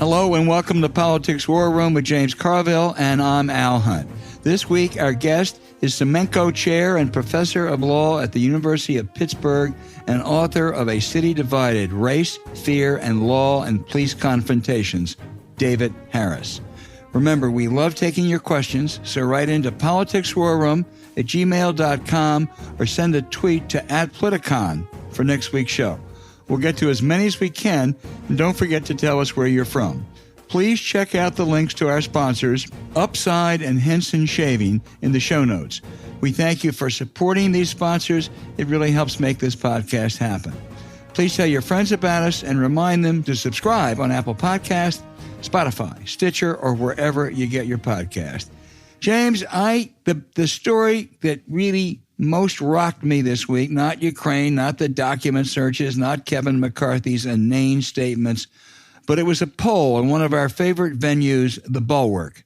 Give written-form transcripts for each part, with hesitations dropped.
Hello and welcome to Politics War Room with James Carville, and I'm Al Hunt. This week, our guest is Semenko Chair and Professor of Law at the University of Pittsburgh and author of A City Divided, Race, Fear, and Law and Police Confrontations, David Harris. Remember, we love taking your questions, so write into politicswarroom@gmail.com or send a tweet to @Politicon for next week's show. We'll get to as many as we can, and don't forget to tell us where you're from. Please check out the links to our sponsors, Upside and Henson Shaving, in the show notes. We thank you for supporting these sponsors. It really helps make this podcast happen. Please tell your friends about us and remind them to subscribe on Apple Podcasts, Spotify, Stitcher, or wherever you get your podcast. James, the story that really most rocked me this week, not Ukraine, not the document searches, not Kevin McCarthy's inane statements, but it was a poll in one of our favorite venues, the Bulwark.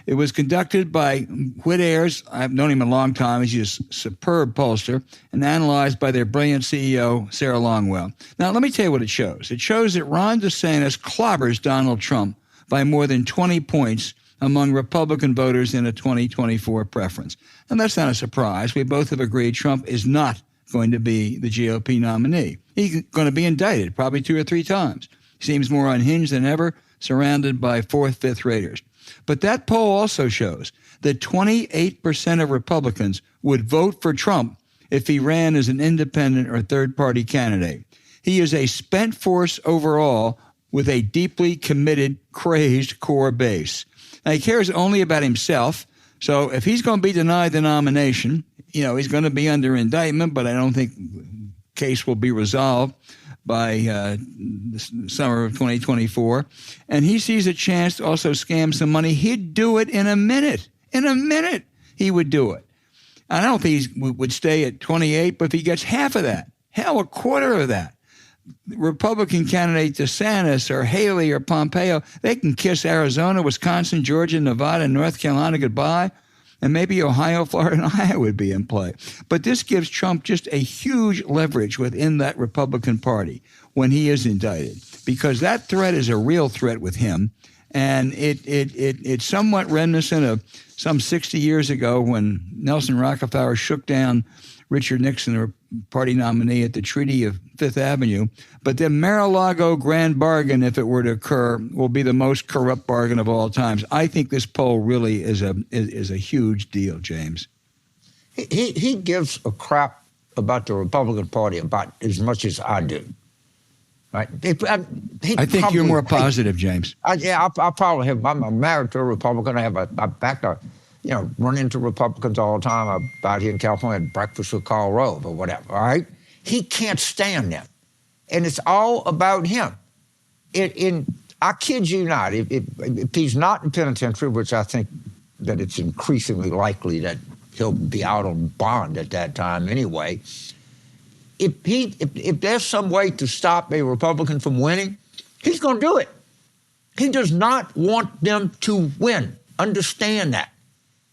It was conducted by Whit Ayers. I've known him a long time. He's just a superb pollster, and analyzed by their brilliant CEO, Sarah Longwell. Now, let me tell you what it shows. It shows that Ron DeSantis clobbers Donald Trump by more than 20 points among Republican voters in a 2024 preference. And that's not a surprise. We both have agreed Trump is not going to be the GOP nominee. He's going to be indicted probably 2 or 3 times. He seems more unhinged than ever, surrounded by 4th, 5th raters. But that poll also shows that 28% of Republicans would vote for Trump if he ran as an independent or third-party candidate. He is a spent force overall with a deeply committed, crazed core base. Now, he cares only about himself, so if he's going to be denied the nomination, he's going to be under indictment, but I don't think the case will be resolved by the summer of 2024. And he sees a chance to also scam some money. He'd do it in a minute. In a minute, he would do it. I don't think he would stay at 28, but if he gets half of that, hell, a quarter of that, Republican candidate DeSantis or Haley or Pompeo, they can kiss Arizona, Wisconsin, Georgia, Nevada, North Carolina goodbye, and maybe Ohio, Florida, and Iowa would be in play. But this gives Trump just a huge leverage within that Republican Party when he is indicted, because that threat is a real threat with him, and it's somewhat reminiscent of some 60 years ago when Nelson Rockefeller shook down Richard Nixon, the party nominee, at the Treaty of Fifth Avenue. But the Mar-a-Lago grand bargain, if it were to occur, will be the most corrupt bargain of all times. I think this poll really is a huge deal, James. He gives a crap about the Republican Party about as much as I do. Right? I think you're more positive, James. I probably have. I'm married to a Republican. I have run into Republicans all the time. I'm out here in California at breakfast with Karl Rove or whatever, all right? He can't stand them. And it's all about him. I kid you not, if he's not in penitentiary, which I think that it's increasingly likely that he'll be out on bond at that time anyway, if there's some way to stop a Republican from winning, he's going to do it. He does not want them to win. Understand that.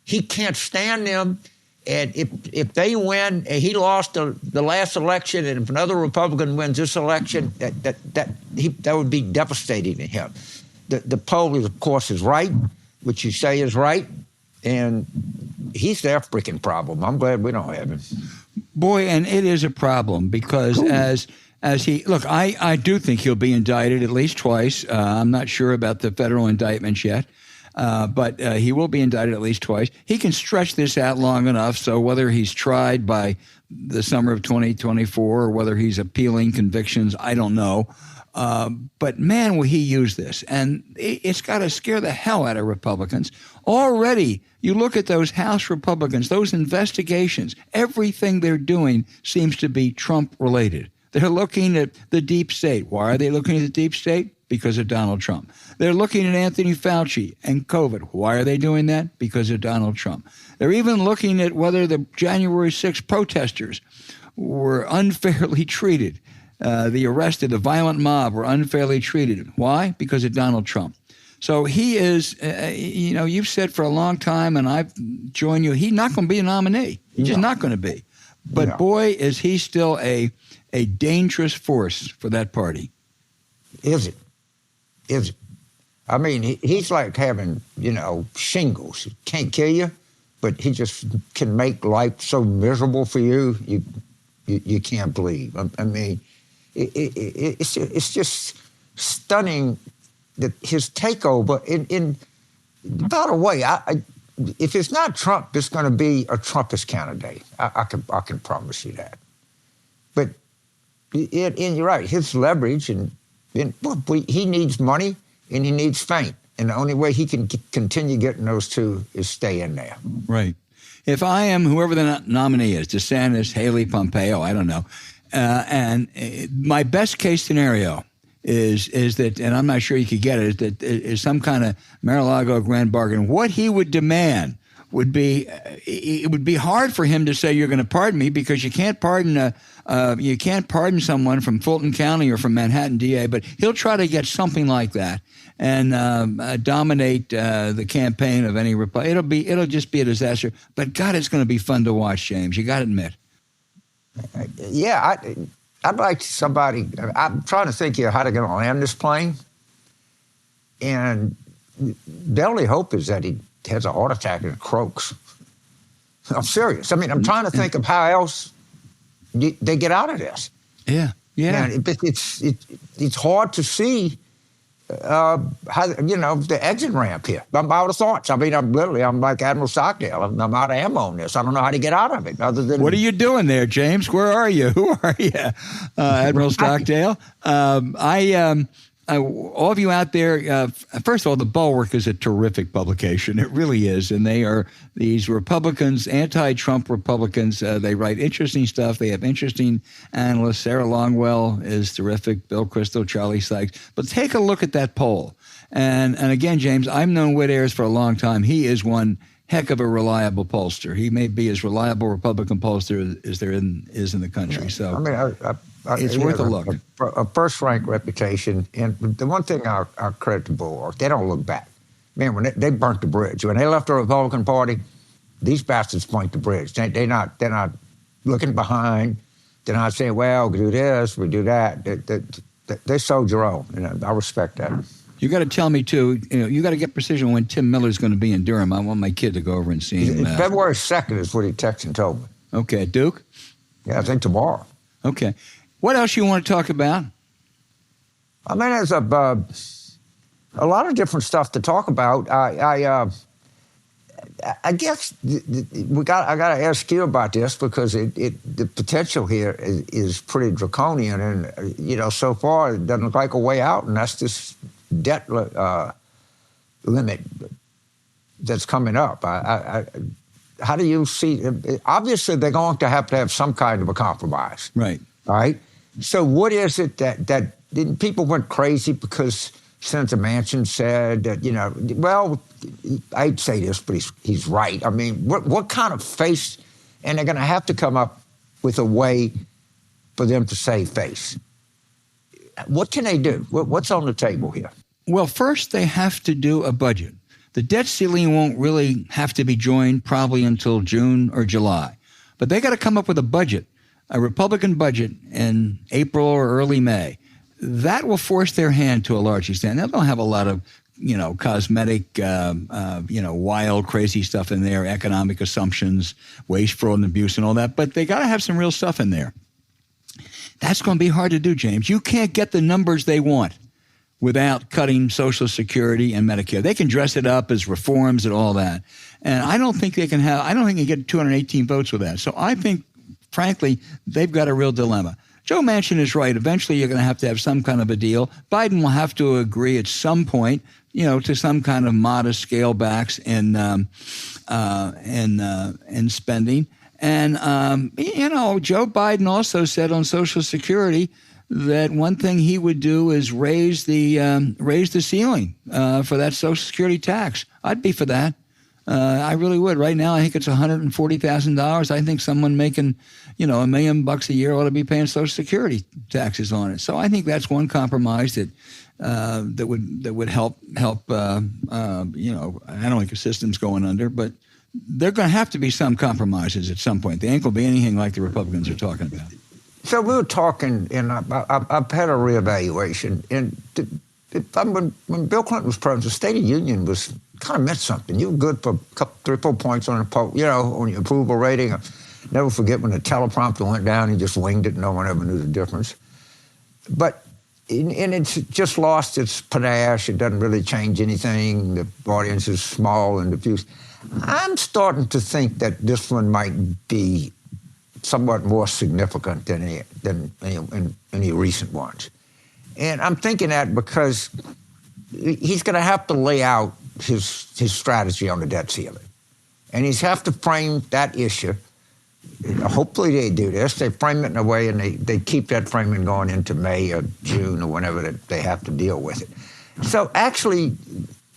He can't stand them, and if they win, he lost the last election, and if another Republican wins this election, that would be devastating to him. The poll, of course, is right, which you say is right, and he's their freaking problem. I'm glad we don't have him. Boy, and it is a problem because as he look, I do think he'll be indicted at least twice. I'm not sure about the federal indictments yet. But he will be indicted at least twice. He can stretch this out long enough so whether he's tried by the summer of 2024 or whether he's appealing convictions, I don't know. But man, will he use this. And it's got to scare the hell out of Republicans. Already, you look at those House Republicans, those investigations, everything they're doing seems to be Trump-related. They're looking at the deep state. Why are they looking at the deep state? Because of Donald Trump. They're looking at Anthony Fauci and COVID. Why are they doing that? Because of Donald Trump. They're even looking at whether the January 6th protesters were unfairly treated. The arrested, the violent mob were unfairly treated. Why? Because of Donald Trump. So he is, you've said for a long time, and I've joined you, he's not going to be a nominee. He's just not going to be. But boy, is he still a dangerous force for that party. Is it? I mean, he's like having, shingles. He can't kill you, but he just can make life so miserable for you, you can't believe. I mean, it's just stunning that his takeover. By the way, if it's not Trump, it's going to be a Trumpist candidate. I can promise you that. But you're right, his leverage, and he needs money and he needs fame. And the only way he can continue getting those two is stay in there. Right. If I am whoever the nominee is, DeSantis, Haley, Pompeo, I don't know, and my best case scenario is that, and I'm not sure you could get it, is that is some kind of Mar-a-Lago grand bargain. What he would demand would be, it would be hard for him to say you're going to pardon me, because you can't pardon someone from Fulton County or from Manhattan DA, but he'll try to get something like that and dominate the campaign of any Republican. It'll just be a disaster. But God, it's going to be fun to watch, James. You got to admit. Yeah, I'd like somebody. I'm trying to think here how they're going to land this plane, and the only hope is that he has a heart attack and croaks. I'm serious. I mean, I'm trying to think of how else they get out of this. Yeah. And it's hard to see how, the exit ramp here. I'm out of thoughts. I mean, I'm like Admiral Stockdale. I'm out of ammo on this. I don't know how to get out of it other than. What are you doing there, James? Where are you? Who are you? Admiral Stockdale. All of you out there, first of all, The Bulwark is a terrific publication. It really is. And they are these Republicans, anti-Trump Republicans. They write interesting stuff. They have interesting analysts. Sarah Longwell is terrific. Bill Kristol, Charlie Sykes. But take a look at that poll. And again, James, I've known Whit Ayers for a long time. He is one heck of a reliable pollster. He may be as reliable Republican pollster as there is in the country. So I mean, it's worth a look. A first-rank reputation. And the one thing I'll credit the Bulwark, they don't look back. Man, when they burnt the bridge, when they left the Republican Party, these bastards point the bridge. They're not looking behind. They're not saying, well, we do this, we do that. They soldier on. I respect that. You got to tell me, too, you got to get precision when Tim Miller's going to be in Durham. I want my kid to go over and see him. February 2nd is what he texted and told me. Okay. Duke? Yeah, I think tomorrow. Okay. What else you want to talk about? I mean, there's a lot of different stuff to talk about. I guess I got to ask you about this because the potential here is pretty draconian, and so far it doesn't look like a way out, and that's this debt limit that's coming up. How do you see? Obviously, they're going to have some kind of a compromise, right? All right. So, what is it that people went crazy because Senator Manchin said that well, I'd say this, but he's right. I mean, what kind of face? And they're going to have to come up with a way for them to save face. What can they do? What's on the table here? Well, first, they have to do a budget. The debt ceiling won't really have to be joined probably until June or July. But they got to come up with a budget, a Republican budget in April or early May. That will force their hand to a large extent. They don't have a lot of, cosmetic, wild, crazy stuff in there, economic assumptions, waste, fraud, and abuse and all that. But they got to have some real stuff in there. That's going to be hard to do, James. You can't get the numbers they want without cutting Social Security and Medicare. They can dress it up as reforms and all that. And I don't think they can get 218 votes with that. So I think, frankly, they've got a real dilemma. Joe Manchin is right. Eventually, you're going to have some kind of a deal. Biden will have to agree at some point, to some kind of modest scale backs in spending. And, Joe Biden also said on Social Security that one thing he would do is raise the ceiling for that Social Security tax. I'd be for that. I really would. Right now, I think it's $140,000. I think someone making, $1 million a year ought to be paying Social Security taxes on it. So I think that's one compromise that would help. I don't think the system's going under, but there are going to have to be some compromises at some point. They ain't going to be anything like the Republicans are talking about. So we were talking, and I've had a reevaluation, and when Bill Clinton was president, the State of the Union was kind of meant something. You were good for a couple, 3 or 4 points on on your approval rating. I'll never forget when the teleprompter went down, he just winged it. No one ever knew the difference. But and it's just lost its panache. It doesn't really change anything. The audience is small and diffuse. I'm starting to think that this one might be somewhat more significant than any recent ones. And I'm thinking that because he's going to have to lay out his strategy on the debt ceiling. And he's have to frame that issue. Hopefully they do this. They frame it in a way and they keep that framing going into May or June or whenever that they have to deal with it. So actually,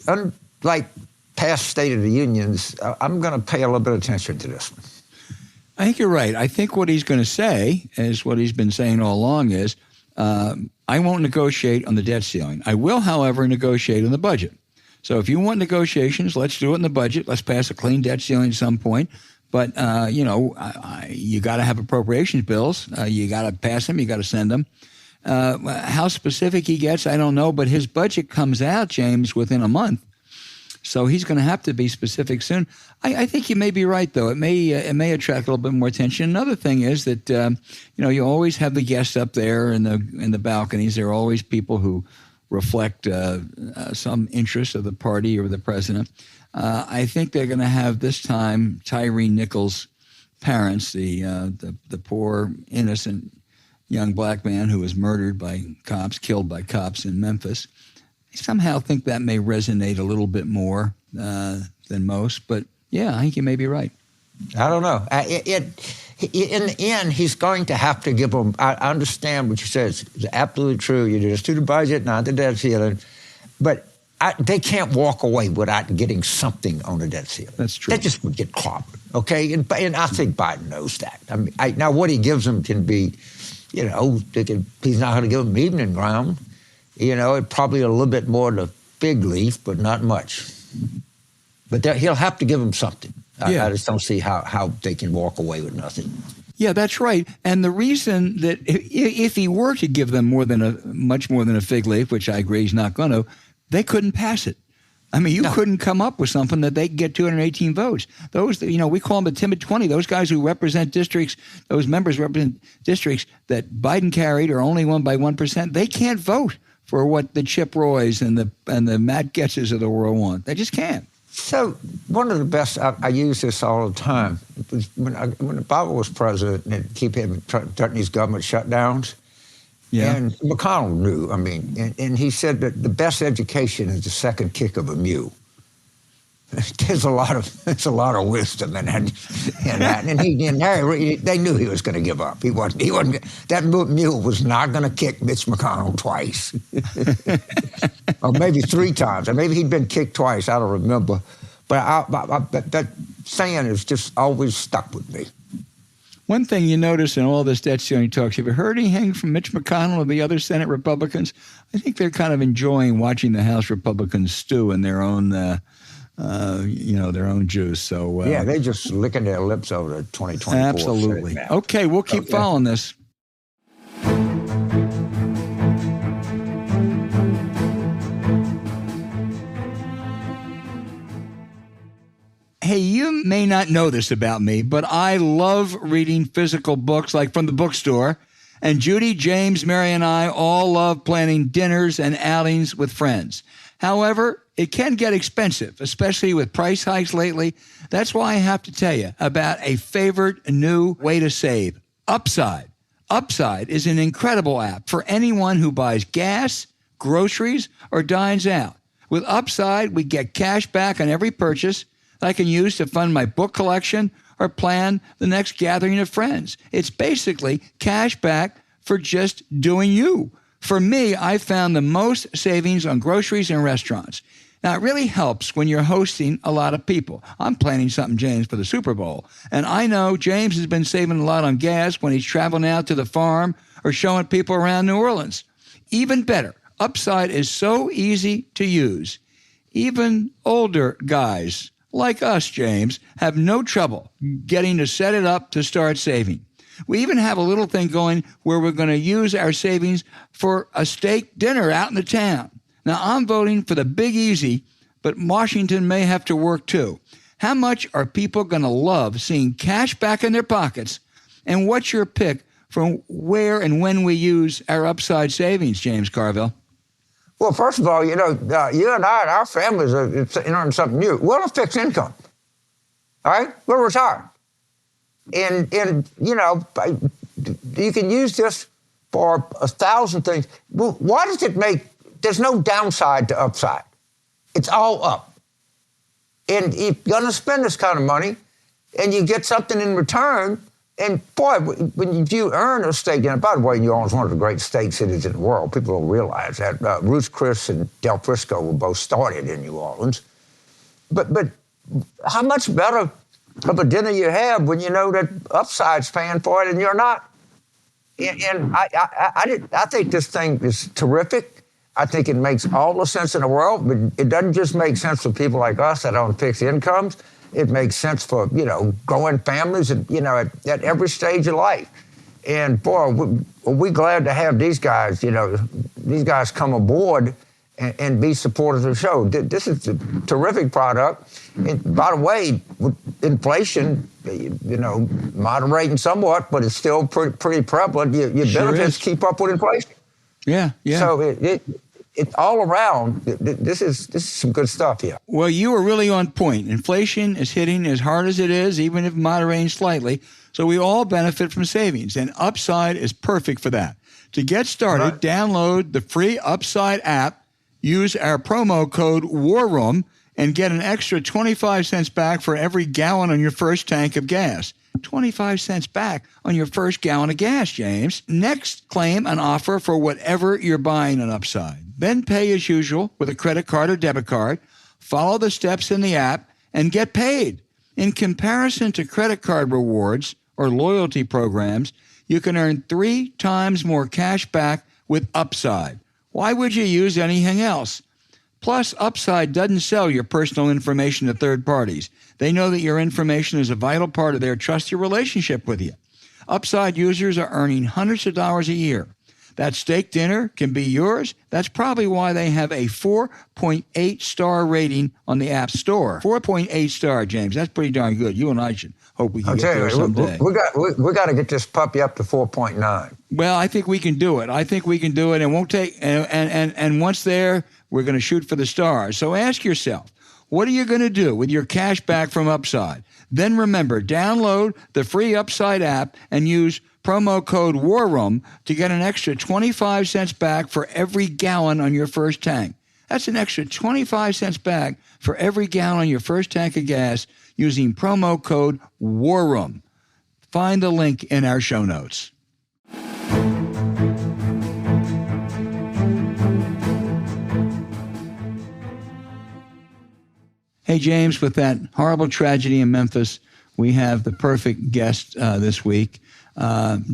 unlike past State of the Unions, I'm going to pay a little bit of attention to this one. I think you're right. I think what he's going to say is what he's been saying all along is, I won't negotiate on the debt ceiling. I will, however, negotiate on the budget. So if you want negotiations, let's do it in the budget. Let's pass a clean debt ceiling at some point. But, you got to have appropriations bills. You got to pass them. You got to send them. How specific he gets, I don't know. But his budget comes out, James, within a month. So he's going to have to be specific soon. I think you may be right, though. It may attract a little bit more attention. Another thing is that you always have the guests up there in the balconies. There are always people who reflect some interest of the party or the president. I think they're going to have this time Tyree Nichols' parents, the poor innocent young black man who was murdered by cops, killed by cops in Memphis. I somehow think that may resonate a little bit more than most, but yeah, I think you may be right. I don't know. In the end, he's going to have to give them. I understand what you said. It's absolutely true. You just do the budget, not the debt ceiling, but they can't walk away without getting something on the debt ceiling. That's true. They just would get clobbered. Okay, and I think Biden knows that. I mean, now what he gives them can be, he's not going to give them evening ground. It probably a little bit more the fig leaf, but not much. But he'll have to give them something. I just don't see how they can walk away with nothing. Yeah, that's right. And the reason that if he were to give them much more than a fig leaf, which I agree he's not going to, they couldn't pass it. I mean, you couldn't come up with something that they could get 218 votes. Those, we call them the timid 20. Those guys who represent districts, those members represent districts that Biden carried or only won by 1%. They can't vote for what the Chip Roys and the Matt Getzes of the world want. They just can't. So one of the best, I use this all the time, it was when Obama was president and keep having threatening these government shutdowns. Yeah. And McConnell knew, and he said that the best education is the second kick of a mule. There's a lot of wisdom in that, and they knew he was going to give up. He wasn't. That mule was not going to kick Mitch McConnell twice, or maybe 3 times, or maybe he'd been kicked twice. I don't remember, but that saying has just always stuck with me. One thing you notice in all this debt ceiling talks, have you heard anything from Mitch McConnell or the other Senate Republicans? I think they're kind of enjoying watching the House Republicans stew in their own. Their own juice. So they're just licking their lips over the 2024. Absolutely. Okay, we'll keep following this. Hey, you may not know this about me, but I love reading physical books, like from the bookstore. And Judy, James, Mary, and I all love planning dinners and outings with friends. However, it can get expensive, especially with price hikes lately. That's why I have to tell you about a favorite new way to save, Upside. Upside is an incredible app for anyone who buys gas, groceries, or dines out. With Upside, we get cash back on every purchase that I can use to fund my book collection or plan the next gathering of friends. It's basically cash back for just doing you. For me, I found the most savings on groceries and restaurants. Now, it really helps when you're hosting a lot of people. I'm planning something, James, for the Super Bowl. And I know James has been saving a lot on gas when he's traveling out to the farm or showing people around New Orleans. Even better, Upside is so easy to use. Even older guys like us, James, have no trouble getting to set it up to start saving. We even have a little thing going where we're going to use our savings for a steak dinner out in the town. Now, I'm voting for the big easy, but Washington may have to work too. How much are people going to love seeing cash back in their pockets? And what's your pick for where and when we use our upside savings, James Carville? Well, first of all, you and I and our families are in something new. We're on a fixed income. All right? We're retired. And you can use this for 1,000 things. Well, why does it there's no downside to upside. It's all up. And you're going to spend this kind of money, and you get something in return. And boy, when you earn a stake, and by the way, New Orleans is one of the great stake cities in the world. People don't realize that. Ruth's Chris and Del Frisco were both started in New Orleans. But how much better of a dinner you have when you know that upside's paying for it and you're not? And I think this thing is terrific. I think it makes all the sense in the world, but it doesn't just make sense for people like us that own fixed incomes. It makes sense for, growing families at every stage of life. And boy, we're glad to have these guys, these guys come aboard and be supporters of the show. This is a terrific product. And by the way, with inflation, moderating somewhat, but it's still pretty prevalent. Your sure benefits keep up with inflation. Yeah. So it's all around. This is some good stuff here. Well, you were really on point. Inflation is hitting as hard as it is, even if moderating slightly. So we all benefit from savings, and Upside is perfect for that. To get started, download the free Upside app, use our promo code WARROOM, and get an extra 25 cents back for every gallon on your first tank of gas. 25 cents back on your first gallon of gas, James. Next, claim an offer for whatever you're buying on Upside. Then pay as usual with a credit card or debit card. Follow the steps in the app and get paid. In comparison to credit card rewards or loyalty programs, you can earn 3 times more cash back with Upside. Why would you use anything else? Plus, Upside doesn't sell your personal information to third parties. They know that your information is a vital part of their trusted relationship with you. Upside users are earning hundreds of dollars a year. That steak dinner can be yours. That's probably why they have a 4.8 star rating on the App Store. 4.8 star, James. That's pretty darn good. You and I should hope we can get there someday. We got to get this puppy up to 4.9. Well, I think we can do it. It won't take. And once there, we're going to shoot for the stars. So ask yourself, what are you going to do with your cash back from Upside? Then remember, download the free Upside app and use promo code WARROOM to get an extra 25 cents back for every gallon on your first tank. That's an extra 25 cents back for every gallon on your first tank of gas using promo code WARROOM. Find the link in our show notes. Hey, James, with that horrible tragedy in Memphis, we have the perfect guest this week.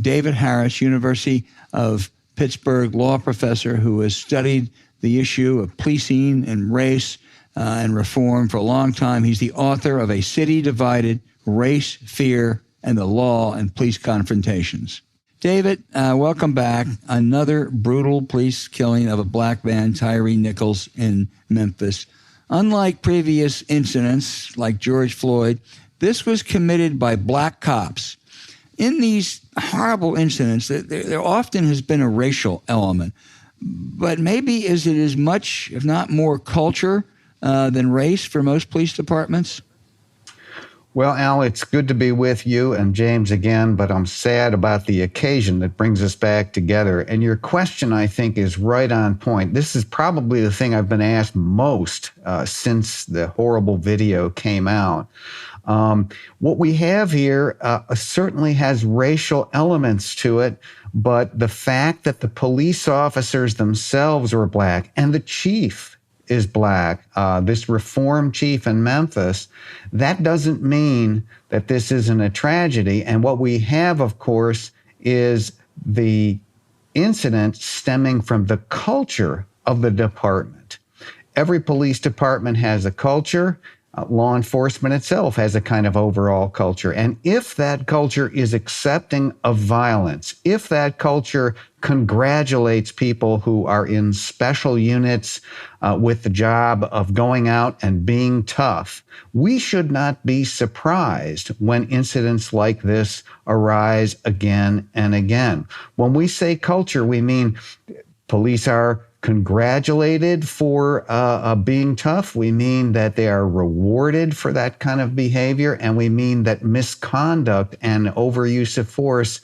David Harris, University of Pittsburgh law professor who has studied the issue of policing and race and reform for a long time. He's the author of A City Divided, Race, Fear, and the Law and Police Confrontations. David, welcome back. Another brutal police killing of a black man, Tyree Nichols, in Memphis. Unlike previous incidents like George Floyd, this was committed by black cops. In these horrible incidents, there often has been a racial element. But maybe is it as much, if not more, culture than race for most police departments? Well, Al, it's good to be with you and James again, but I'm sad about the occasion that brings us back together. And your question, I think, is right on point. This is probably the thing I've been asked most since the horrible video came out. What we have here certainly has racial elements to it, but the fact that the police officers themselves were black and the chief is black, this reform chief in Memphis, that doesn't mean that this isn't a tragedy. And what we have, of course, is the incident stemming from the culture of the department. Every police department has a culture. Law enforcement itself has a kind of overall culture. And if that culture is accepting of violence, if that culture congratulates people who are in special units with the job of going out and being tough, we should not be surprised when incidents like this arise again and again. When we say culture, we mean police are congratulated for being tough. We mean that they are rewarded for that kind of behavior. And we mean that misconduct and overuse of force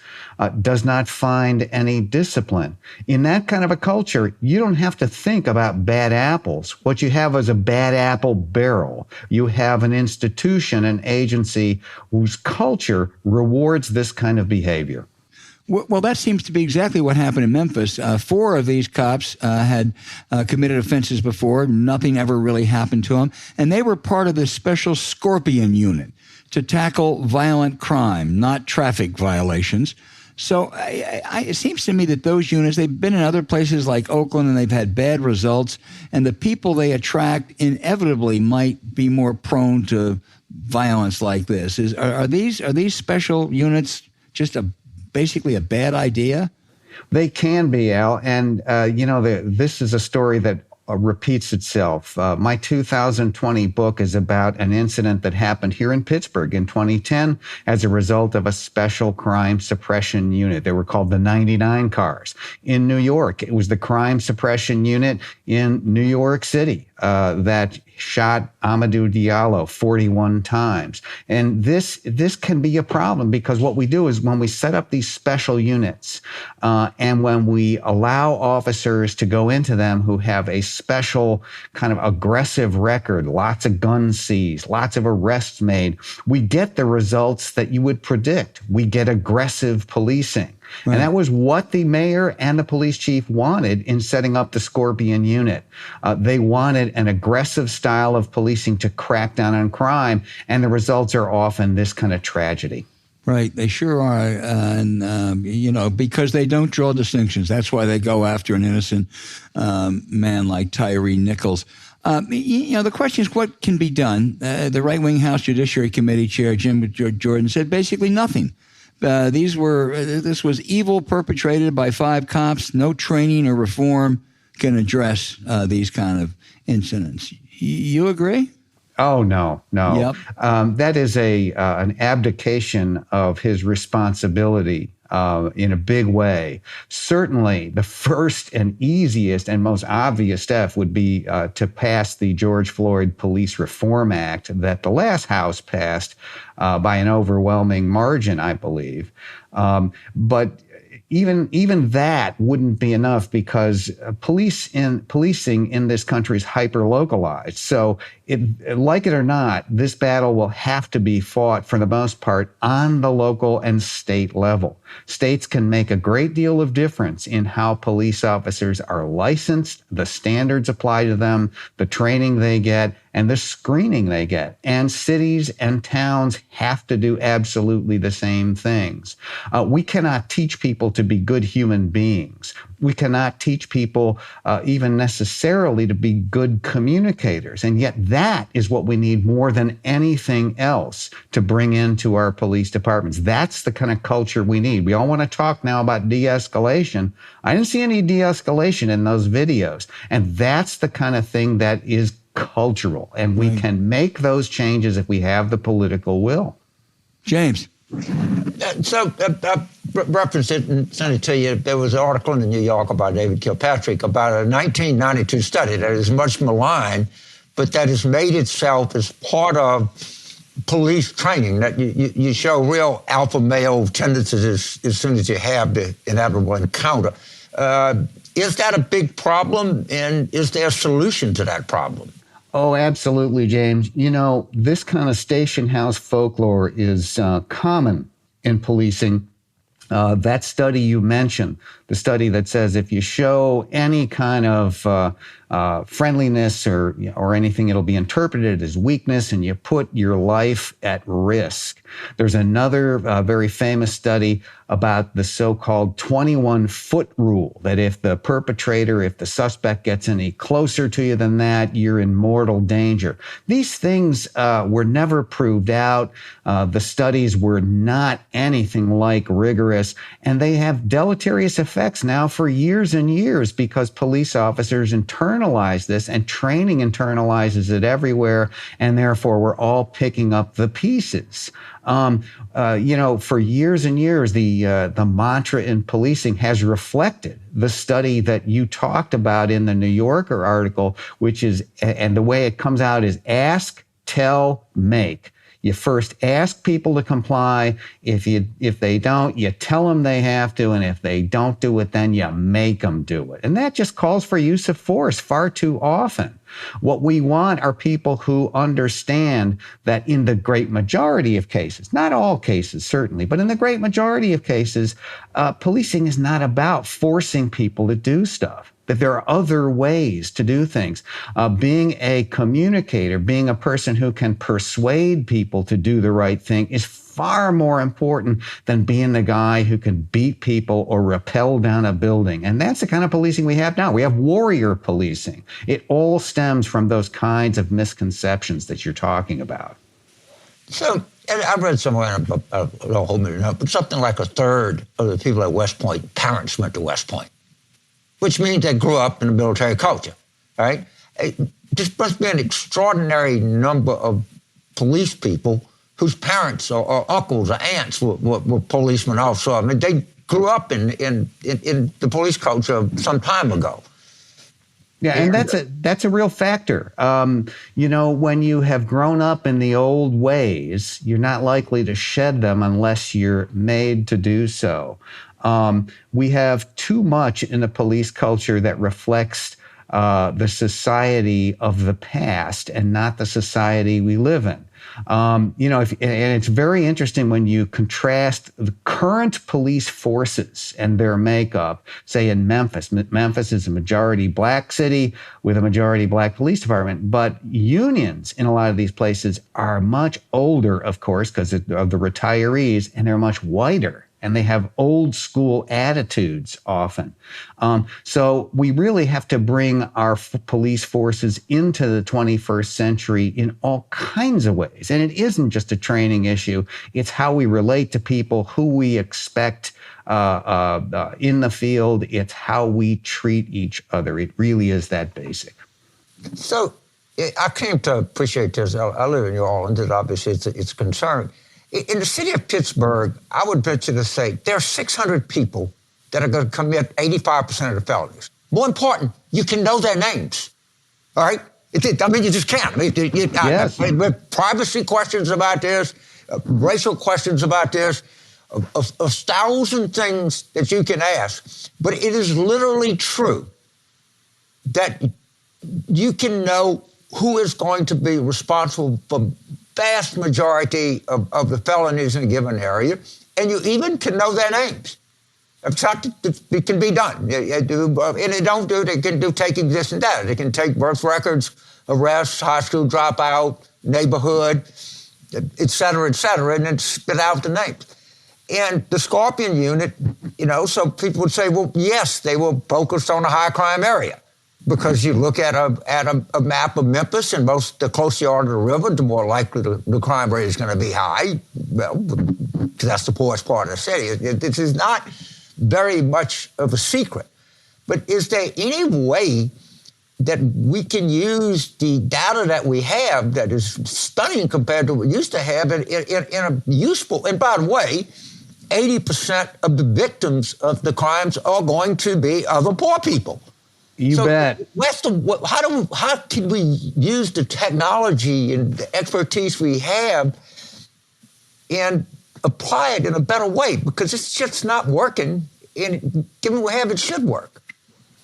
does not find any discipline. In that kind of a culture, you don't have to think about bad apples. What you have is a bad apple barrel. You have an institution, an agency whose culture rewards this kind of behavior. Well, that seems to be exactly what happened in Memphis. 4 of these cops had committed offenses before. Nothing ever really happened to them. And they were part of the special Scorpion unit to tackle violent crime, not traffic violations. So it seems to me that those units, they've been in other places like Oakland and they've had bad results. And the people they attract inevitably might be more prone to violence like this. Are these special units just basically a bad idea? They can be, Al. And, this is a story that repeats itself. My 2020 book is about an incident that happened here in Pittsburgh in 2010 as a result of a special crime suppression unit. They were called the 99 cars. In New York, it was the crime suppression unit in New York City that shot Amadou Diallo 41 times. And this can be a problem because what we do is when we set up these special units and when we allow officers to go into them who have a special kind of aggressive record, lots of guns seized, lots of arrests made, we get the results that you would predict. We get aggressive policing. Right. And that was what the mayor and the police chief wanted in setting up the Scorpion unit. They wanted an aggressive style of policing to crack down on crime, and the results are often this kind of tragedy. Right, they sure are, and because they don't draw distinctions. That's why they go after an innocent man like Tyree Nichols. The question is what can be done. The right-wing House Judiciary Committee Chair Jim Jordan said basically nothing. This was evil perpetrated by 5 cops. No training or reform can address these kind of incidents. You agree? Oh, no. Yep. That is an abdication of his responsibility in a big way. Certainly, the first and easiest and most obvious step would be to pass the George Floyd Police Reform Act that the last House passed by an overwhelming margin, I believe. But even that wouldn't be enough because policing in this country is hyper-localized. So, like it or not, this battle will have to be fought, for the most part, on the local and state level. States can make a great deal of difference in how police officers are licensed, the standards apply to them, the training they get, and the screening they get. And cities and towns have to do absolutely the same things. We cannot teach people to be good human beings. We cannot teach people even necessarily to be good communicators. And yet that is what we need more than anything else to bring into our police departments. That's the kind of culture we need. We all want to talk now about de-escalation. I didn't see any de-escalation in those videos. And that's the kind of thing that is cultural. And we can make those changes if we have the political will. James. So referenced it and sent it to you. There was an article in the New York about David Kilpatrick about a 1992 study that is much maligned, but that has made itself as part of police training, that you show real alpha male tendencies as soon as you have the inevitable encounter. Is that a big problem, and is there a solution to that problem? Oh, absolutely, James. This kind of station house folklore is common in policing. That study you mentioned, the study that says if you show any kind of friendliness or anything. It'll be interpreted as weakness, and you put your life at risk. There's another very famous study about the so-called 21-foot rule, that if the suspect gets any closer to you than that, you're in mortal danger. These things were never proved out. The studies were not anything like rigorous, and they have deleterious effects now for years and years because police officers internalize this, and training internalizes it everywhere, and therefore we're all picking up the pieces. For years and years, the mantra in policing has reflected the study that you talked about in the New Yorker article, which is, and the way it comes out is ask, tell, make. You first ask people to comply. If they don't, you tell them they have to. And if they don't do it, then you make them do it. And that just calls for use of force far too often. What we want are people who understand that in the great majority of cases, not all cases certainly, but in the great majority of cases, policing is not about forcing people to do stuff, that there are other ways to do things. Being a communicator, being a person who can persuade people to do the right thing is far more important than being the guy who can beat people or rappel down a building. And that's the kind of policing we have now. We have warrior policing. It all stems from those kinds of misconceptions that you're talking about. So, and I've read somewhere, but something like a third of the people at West Point, parents went to West Point, which means they grew up in the military culture, right? This must be an extraordinary number of police people whose parents or uncles or aunts were policemen also. I mean, they grew up in the police culture some time ago. Yeah, and that's a real factor. When you have grown up in the old ways, you're not likely to shed them unless you're made to do so. We have too much in the police culture that reflects the society of the past and not the society we live in. And it's very interesting when you contrast the current police forces and their makeup, say in Memphis. Memphis is a majority black city with a majority black police department, but unions in a lot of these places are much older, of course, because of the retirees, and they're much whiter. And they have old school attitudes often. So we really have to bring our police forces into the 21st century in all kinds of ways. And it isn't just a training issue. It's how we relate to people, who we expect in the field. It's how we treat each other. It really is that basic. So I came to appreciate this. I live in New Orleans, and obviously it's a concern. In the city of Pittsburgh, I would venture to say there are 600 people that are going to commit 85% of the felonies. More important, you can know their names, all right? You just can't. Yes. Privacy questions about this, racial questions about this, a 1,000 things that you can ask. But it is literally true that you can know who is going to be responsible for vast majority of the felonies in a given area, and you even can know their names. It can be done. And they don't do it, they can do taking this and that. They can take birth records, arrests, high school dropout, neighborhood, et cetera, and then spit out the names. And the Scorpion unit, so people would say, well, yes, they were focused on a high crime area. Because you look at a map of Memphis, and the closer you are to the river, the more likely the crime rate is going to be high. Well, because that's the poorest part of the city. This is not very much of a secret. But is there any way that we can use the data that we have that is stunning compared to what we used to have in a useful, and by the way, 80% of the victims of the crimes are going to be other poor people. You bet. How can we use the technology and the expertise we have and apply it in a better way? Because it's just not working, and given what we have, it should work.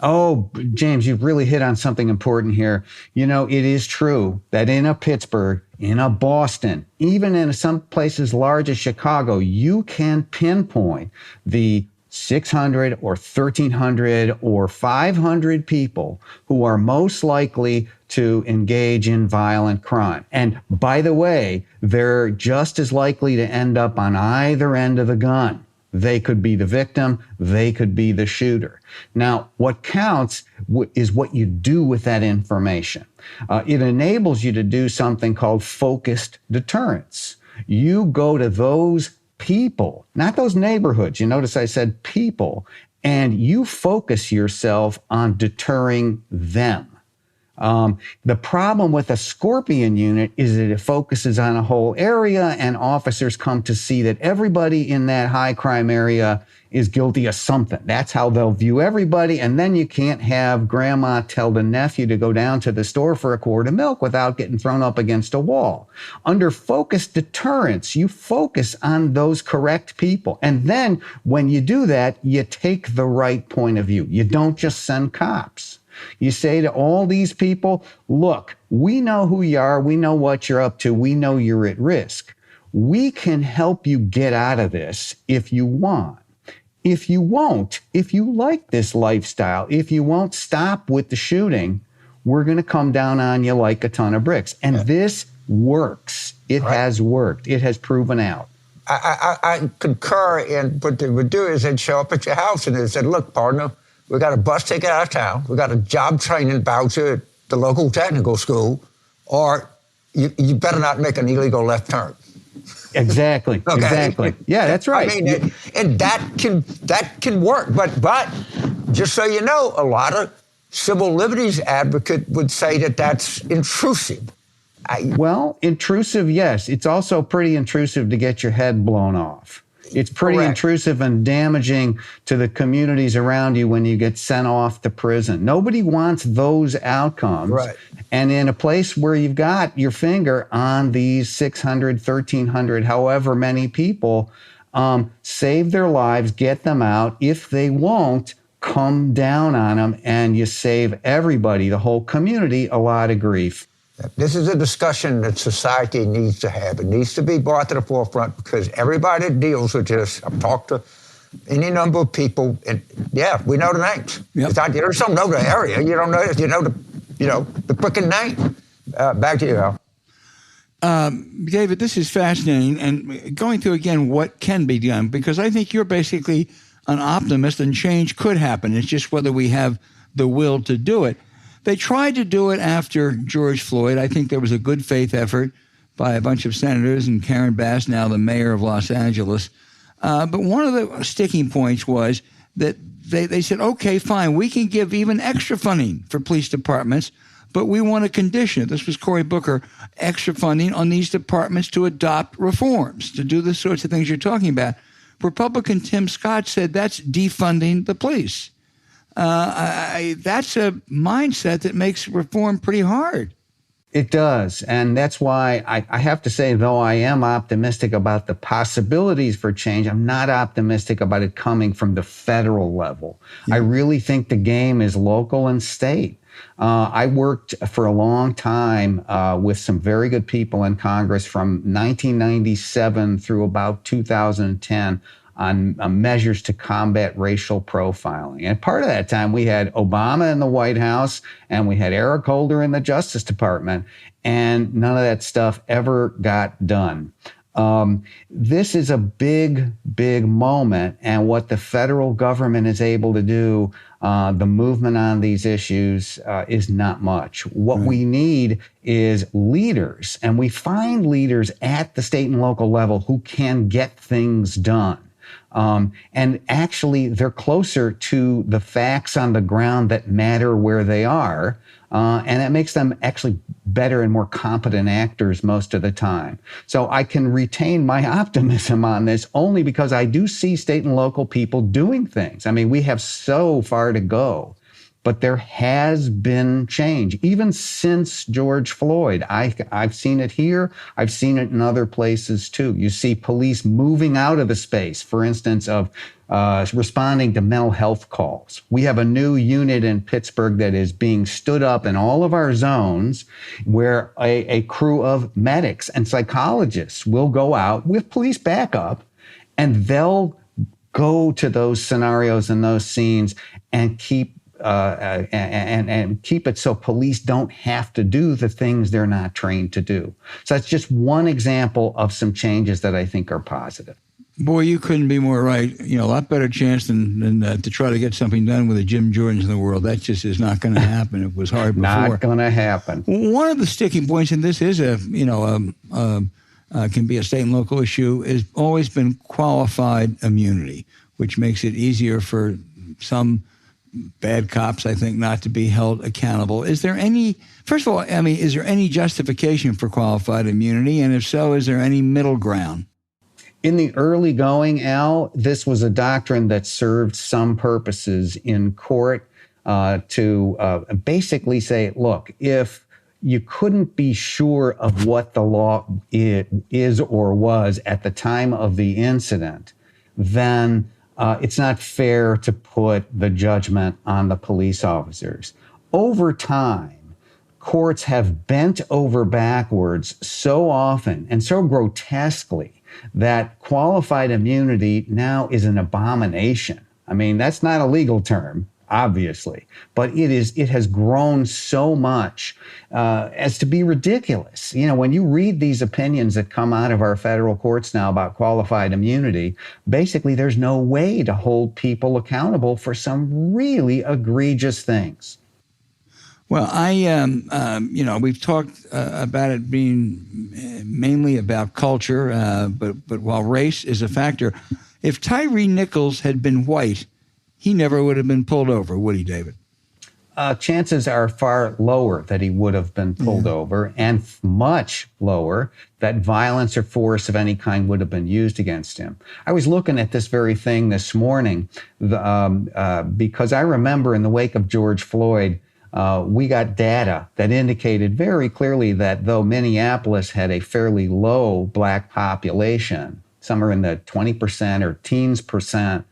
Oh, James, you've really hit on something important here. It is true that in a Pittsburgh, in a Boston, even in some places large as Chicago, you can pinpoint the 600 or 1,300 or 500 people who are most likely to engage in violent crime. And by the way, they're just as likely to end up on either end of the gun. They could be the victim, they could be the shooter. Now, what counts is what you do with that information. It enables you to do something called focused deterrence. You go to those people, not those neighborhoods. You notice I said people, and you focus yourself on deterring them. The problem with a Scorpion unit is that it focuses on a whole area, and officers come to see that everybody in that high crime area is guilty of something. That's how they'll view everybody. And then you can't have grandma tell the nephew to go down to the store for a quart of milk without getting thrown up against a wall. Under focused deterrence, you focus on those correct people. And then when you do that, you take the right point of view. You don't just send cops. You say to all these people, look, we know who you are. We know what you're up to. We know you're at risk. We can help you get out of this if you want. If you won't, if you like this lifestyle, if you won't stop with the shooting, we're going to come down on you like a ton of bricks. And this works. It has worked. It has proven out. I concur in what they would do is they'd show up at your house and they said, look, partner, we got a bus ticket out of town. We got a job training voucher at the local technical school, or you better not make an illegal left turn. Exactly. Okay. Exactly. Yeah, that's right. I mean, and that can work. But just so you know, a lot of civil liberties advocates would say that that's intrusive. Well, intrusive, yes. It's also pretty intrusive to get your head blown off. It's pretty intrusive and damaging to the communities around you when you get sent off to prison. Nobody wants those outcomes. Right. And in a place where you've got your finger on these 600, 1,300, however many people, save their lives, get them out. If they won't, come down on them, and you save everybody, the whole community, a lot of grief. This is a discussion that society needs to have. It needs to be brought to the forefront because everybody that deals with this, I've talked to any number of people, and yeah, we know the names. Yep. You just don't know the area. You don't know. You know the freaking name. Back to you, Al. David, this is fascinating, and going through again what can be done, because I think you're basically an optimist, and change could happen. It's just whether we have the will to do it. They tried to do it after George Floyd. I think there was a good faith effort by a bunch of senators and Karen Bass, now the mayor of Los Angeles. But one of the sticking points was that they said, okay, fine, we can give even extra funding for police departments, but we want to condition it. This was Cory Booker, extra funding on these departments to adopt reforms, to do the sorts of things you're talking about. Republican Tim Scott said that's defunding the police. That's a mindset that makes reform pretty hard. It does. And that's why I have to say, though I am optimistic about the possibilities for change, I'm not optimistic about it coming from the federal level. Yeah. I really think the game is local and state. I worked for a long time with some very good people in Congress from 1997 through about 2010 on measures to combat racial profiling. And part of that time, we had Obama in the White House and we had Eric Holder in the Justice Department, and none of that stuff ever got done. This is a big, big moment, and what the federal government is able to do, the movement on these issues is not much. What we need is leaders, and we find leaders at the state and local level who can get things done. And actually, they're closer to the facts on the ground that matter where they are. And it makes them actually better and more competent actors most of the time. So I can retain my optimism on this only because I do see state and local people doing things. I mean, we have so far to go. But there has been change, even since George Floyd. I've seen it here. I've seen it in other places, too. You see police moving out of the space, for instance, of responding to mental health calls. We have a new unit in Pittsburgh that is being stood up in all of our zones where a crew of medics and psychologists will go out with police backup, and they'll go to those scenarios and those scenes and keep and keep it so police don't have to do the things they're not trained to do. So that's just one example of some changes that I think are positive. Boy, you couldn't be more right. A lot better chance than to try to get something done with the Jim Jordans in the world. That just is not going to happen. It was hard before. Not going to happen. One of the sticking points, and this is can be a state and local issue, has always been qualified immunity, which makes it easier for some bad cops, I think, not to be held accountable. Is there any justification for qualified immunity? And if so, is there any middle ground? In the early going, Al, this was a doctrine that served some purposes in court to basically say, look, if you couldn't be sure of what the law is or was at the time of the incident, then it's not fair to put the judgment on the police officers. Over time, courts have bent over backwards so often and so grotesquely that qualified immunity now is an abomination. I mean, that's not a legal term, obviously, but it has grown so much as to be ridiculous. When you read these opinions that come out of our federal courts now about qualified immunity, basically there's no way to hold people accountable for some really egregious things. Well, we've talked about it being mainly about culture, but while race is a factor, if Tyree Nichols had been white, he never would have been pulled over, would he, David? Chances are far lower that he would have been pulled over, and much lower that violence or force of any kind would have been used against him. I was looking at this very thing this morning because I remember in the wake of George Floyd, we got data that indicated very clearly that though Minneapolis had a fairly low black population, somewhere in the 20% or teens percent,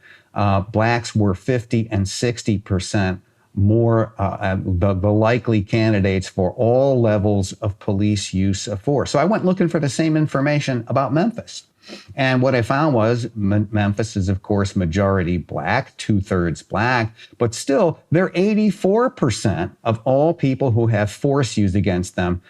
blacks were 50 and 60% more the likely candidates for all levels of police use of force. So I went looking for the same information about Memphis. And what I found was Memphis is, of course, majority black, 2/3 black, but still they're 84% of all people who have force used against them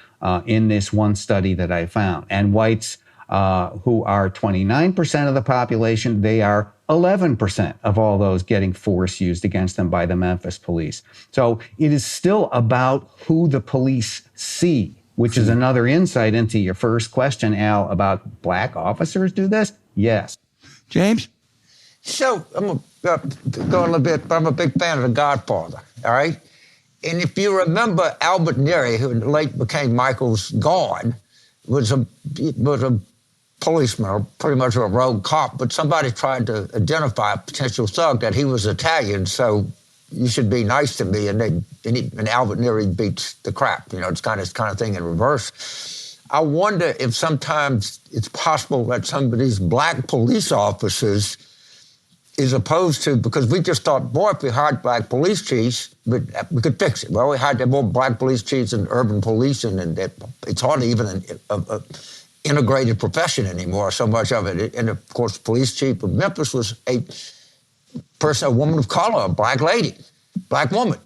in this one study that I found. And whites who are 29% of the population, they are 11% of all those getting force used against them by the Memphis police. So it is still about who the police see, which is another insight into your first question, Al, about black officers do this? Yes. James? So I'm going a little bit, but I'm a big fan of The Godfather, all right? And if you remember, Albert Neary, who late became Michael's guard, was a policeman, or pretty much a rogue cop, but somebody tried to identify a potential thug that he was Italian, so you should be nice to me, and Albert Neary beats the crap. It's kind of thing in reverse. I wonder if sometimes it's possible that some of these black police officers, as opposed to, because we just thought, boy, if we hired black police chiefs, we could fix it. Well, we hired more black police chiefs in urban policing, and it's hardly even an integrated profession anymore, so much of it. And of course, police chief of Memphis was a woman of color, a black lady, black woman.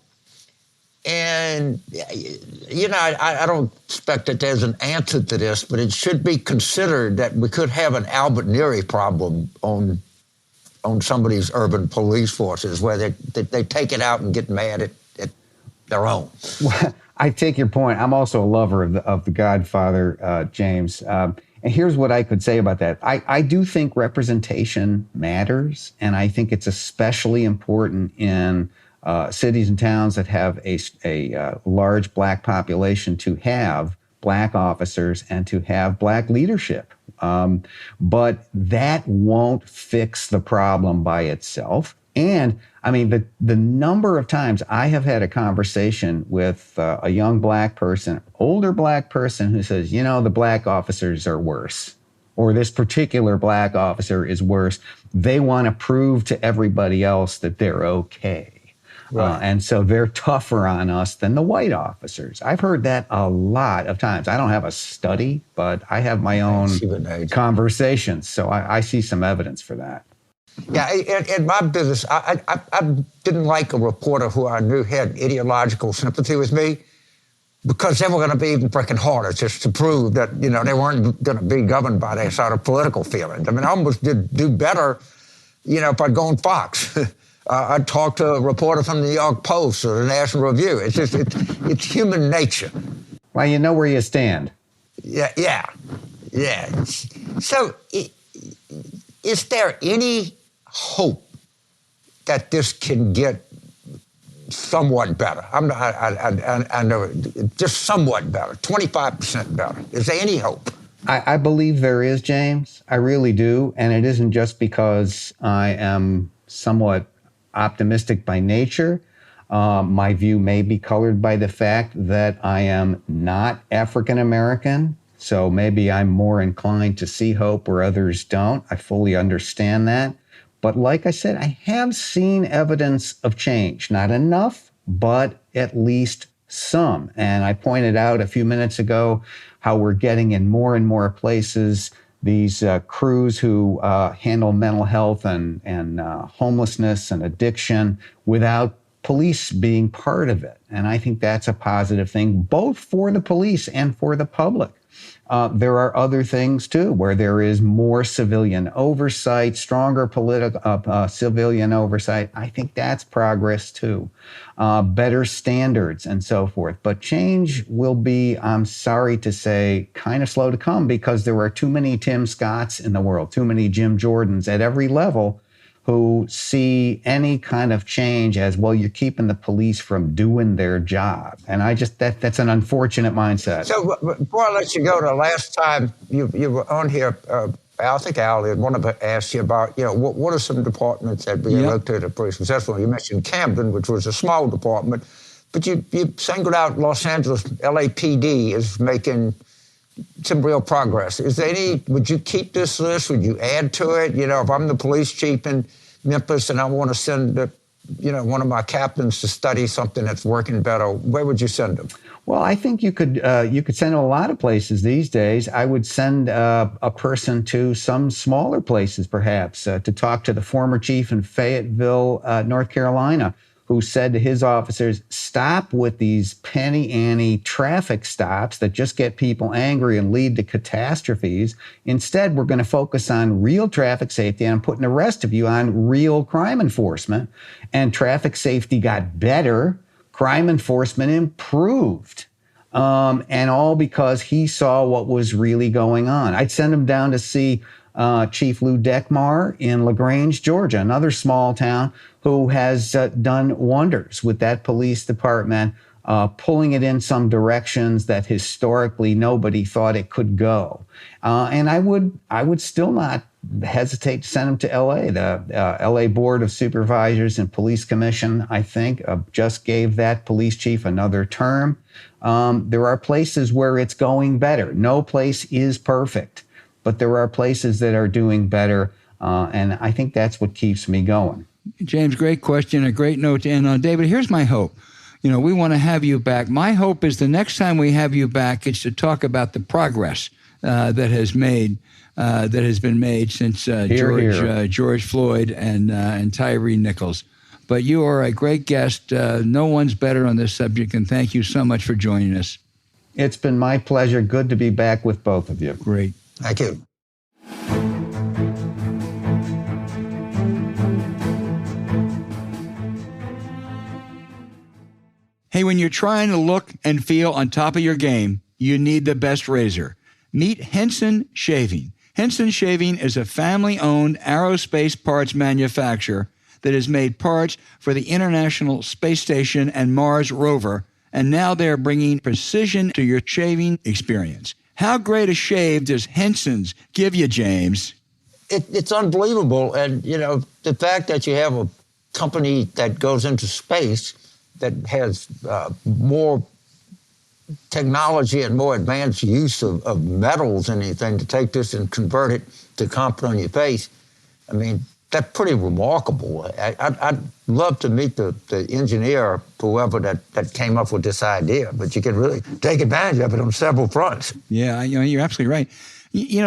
And, I don't expect that there's an answer to this, but it should be considered that we could have an Albert Neary problem on some of these urban police forces where they take it out and get mad at their own. Well, I take your point. I'm also a lover of the Godfather, James. And here's what I could say about that. I do think representation matters, and I think it's especially important in cities and towns that have a large black population to have black officers and to have black leadership. But that won't fix the problem by itself. And I mean, the number of times I have had a conversation with a young black person, older black person who says, the black officers are worse, or this particular black officer is worse. They want to prove to everybody else that they're okay. Right. And so they're tougher on us than the white officers. I've heard that a lot of times. I don't have a study, but I have my own conversations. So I see some evidence for that. Yeah, in my business, I didn't like a reporter who I knew had ideological sympathy with me, because they were going to be even freaking harder just to prove that, they weren't going to be governed by their sort of political feelings. I mean, I almost did do better, if I'd gone Fox. I'd talk to a reporter from the New York Post or the National Review. It's just, it's human nature. Well, you know where you stand. Yeah. So, is there any hope that this can get somewhat better? I know just somewhat better, 25% better. Is there any hope? I believe there is, James. I really do. And it isn't just because I am somewhat optimistic by nature. My view may be colored by the fact that I am not African American. So maybe I'm more inclined to see hope where others don't. I fully understand that. But like I said, I have seen evidence of change. Not enough, but at least some. And I pointed out a few minutes ago how we're getting in more and more places these crews who handle mental health and homelessness and addiction without police being part of it. And I think that's a positive thing, both for the police and for the public. There are other things, too, where there is more civilian oversight, stronger political civilian oversight. I think that's progress, too. Better standards and so forth. But change will be, I'm sorry to say, kind of slow to come, because there are too many Tim Scotts in the world, too many Jim Jordans at every level who see any kind of change as, well, you're keeping the police from doing their job. And I just, that's an unfortunate mindset. So before I let you go, the last time you were on here, I think Al, one of us asked you about, what are some departments that we looked at are pretty successful? You mentioned Camden, which was a small department, but you singled out Los Angeles LAPD as making some real progress. Is there would you keep this list? Would you add to it? If I'm the police chief in Memphis and I want to send one of my captains to study something that's working better, where would you send them? Well, I think you could send them a lot of places these days. I would send a person to some smaller places, perhaps, to talk to the former chief in Fayetteville, North Carolina, who said to his officers, stop with these penny ante traffic stops that just get people angry and lead to catastrophes. Instead, we're going to focus on real traffic safety, and I'm putting the rest of you on real crime enforcement. And traffic safety got better. Crime enforcement improved. And all because he saw what was really going on. I'd send him down to see Chief Lou Dekmar in LaGrange, Georgia, another small town, who has done wonders with that police department, pulling it in some directions that historically nobody thought it could go. And I would still not hesitate to send him to L.A. The L.A. Board of Supervisors and Police Commission, I think, just gave that police chief another term. There are places where it's going better. No place is perfect, but there are places that are doing better, and I think that's what keeps me going. James, great question, a great note to end on. David, here's my hope. We want to have you back. My hope is the next time we have you back, it's to talk about the progress that has been made since George Floyd and Tyree Nichols. But you are a great guest. No one's better on this subject, and thank you so much for joining us. It's been my pleasure. Good to be back with both of you. Great. Thank you. Hey, when you're trying to look and feel on top of your game, you need the best razor. Meet Henson Shaving. Henson Shaving is a family-owned aerospace parts manufacturer that has made parts for the International Space Station and Mars rover, and now they're bringing precision to your shaving experience. How great a shave does Henson's give you, James? It's unbelievable. And, the fact that you have a company that goes into space that has more technology and more advanced use of metals and anything to take this and convert it to comfort on your face, I mean, that's pretty remarkable. I'd love to meet the engineer, whoever that came up with this idea, but you can really take advantage of it on several fronts. Yeah, you're absolutely right.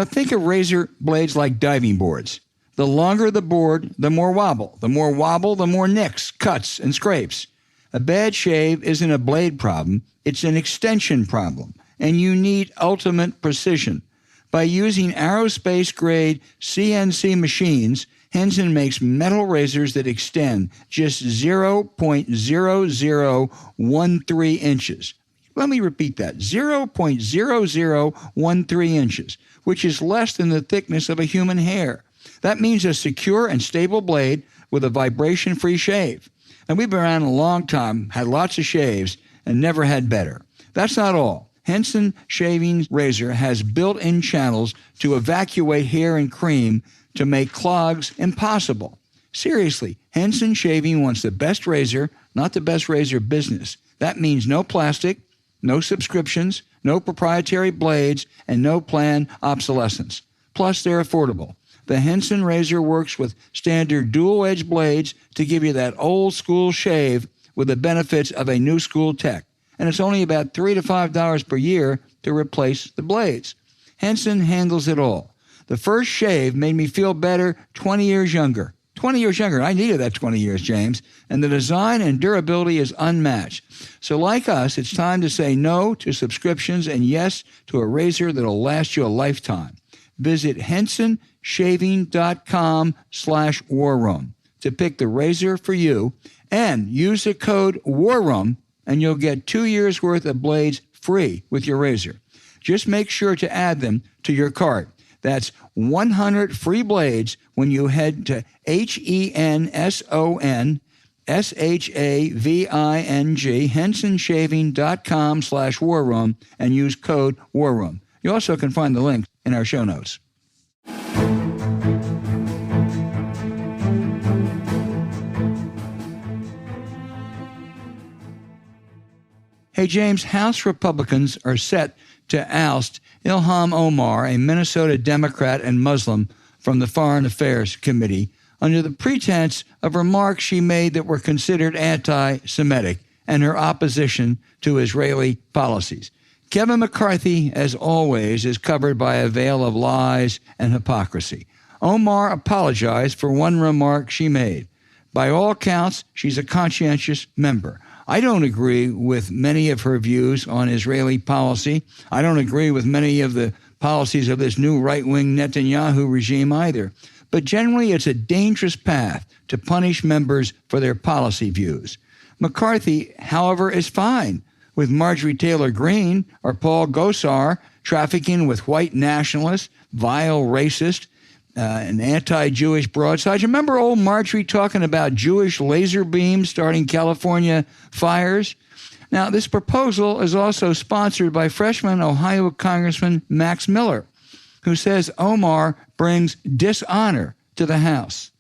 Think of razor blades like diving boards. The longer the board, the more wobble. The more wobble, the more nicks, cuts, and scrapes. A bad shave isn't a blade problem, it's an extension problem, and you need ultimate precision. By using aerospace-grade CNC machines, Henson makes metal razors that extend just 0.0013 inches. Let me repeat that, 0.0013 inches, which is less than the thickness of a human hair. That means a secure and stable blade with a vibration-free shave. And we've been around a long time, had lots of shaves, and never had better. That's not all. Henson Shaving razor has built-in channels to evacuate hair and cream to make clogs impossible. Seriously, Henson Shaving wants the best razor, not the best razor business. That means no plastic, no subscriptions, no proprietary blades, and no planned obsolescence. Plus, they're affordable. The Henson razor works with standard dual-edge blades to give you that old-school shave with the benefits of a new-school tech. And it's only about $3 to $5 per year to replace the blades. Henson handles it all. The first shave made me feel better 20 years younger. 20 years younger. I needed that 20 years, James. And the design and durability is unmatched. So like us, it's time to say no to subscriptions and yes to a razor that'll last you a lifetime. Visit hensonshaving.com/warroom to pick the razor for you and use the code WARROOM and you'll get 2 years worth of blades free with your razor. Just make sure to add them to your cart. That's 100 free blades when you head to HENSONSHAVING, hensonshaving.com/warroom and use code WARROOM. You also can find the link in our show notes. Hey, James, House Republicans are set to oust Ilhan Omar, a Minnesota Democrat and Muslim, from the Foreign Affairs Committee under the pretense of remarks she made that were considered anti-Semitic and her opposition to Israeli policies. Kevin McCarthy, as always, is covered by a veil of lies and hypocrisy. Omar apologized for one remark she made. By all accounts, she's a conscientious member. I don't agree with many of her views on Israeli policy. I don't agree with many of the policies of this new right-wing Netanyahu regime either. But generally, it's a dangerous path to punish members for their policy views. McCarthy, however, is fine with Marjorie Taylor Greene or Paul Gosar trafficking with white nationalists, vile racist, and anti-Jewish broadsides. Remember old Marjorie talking about Jewish laser beams starting California fires? Now, this proposal is also sponsored by freshman Ohio Congressman Max Miller, who says Omar brings dishonor to the House.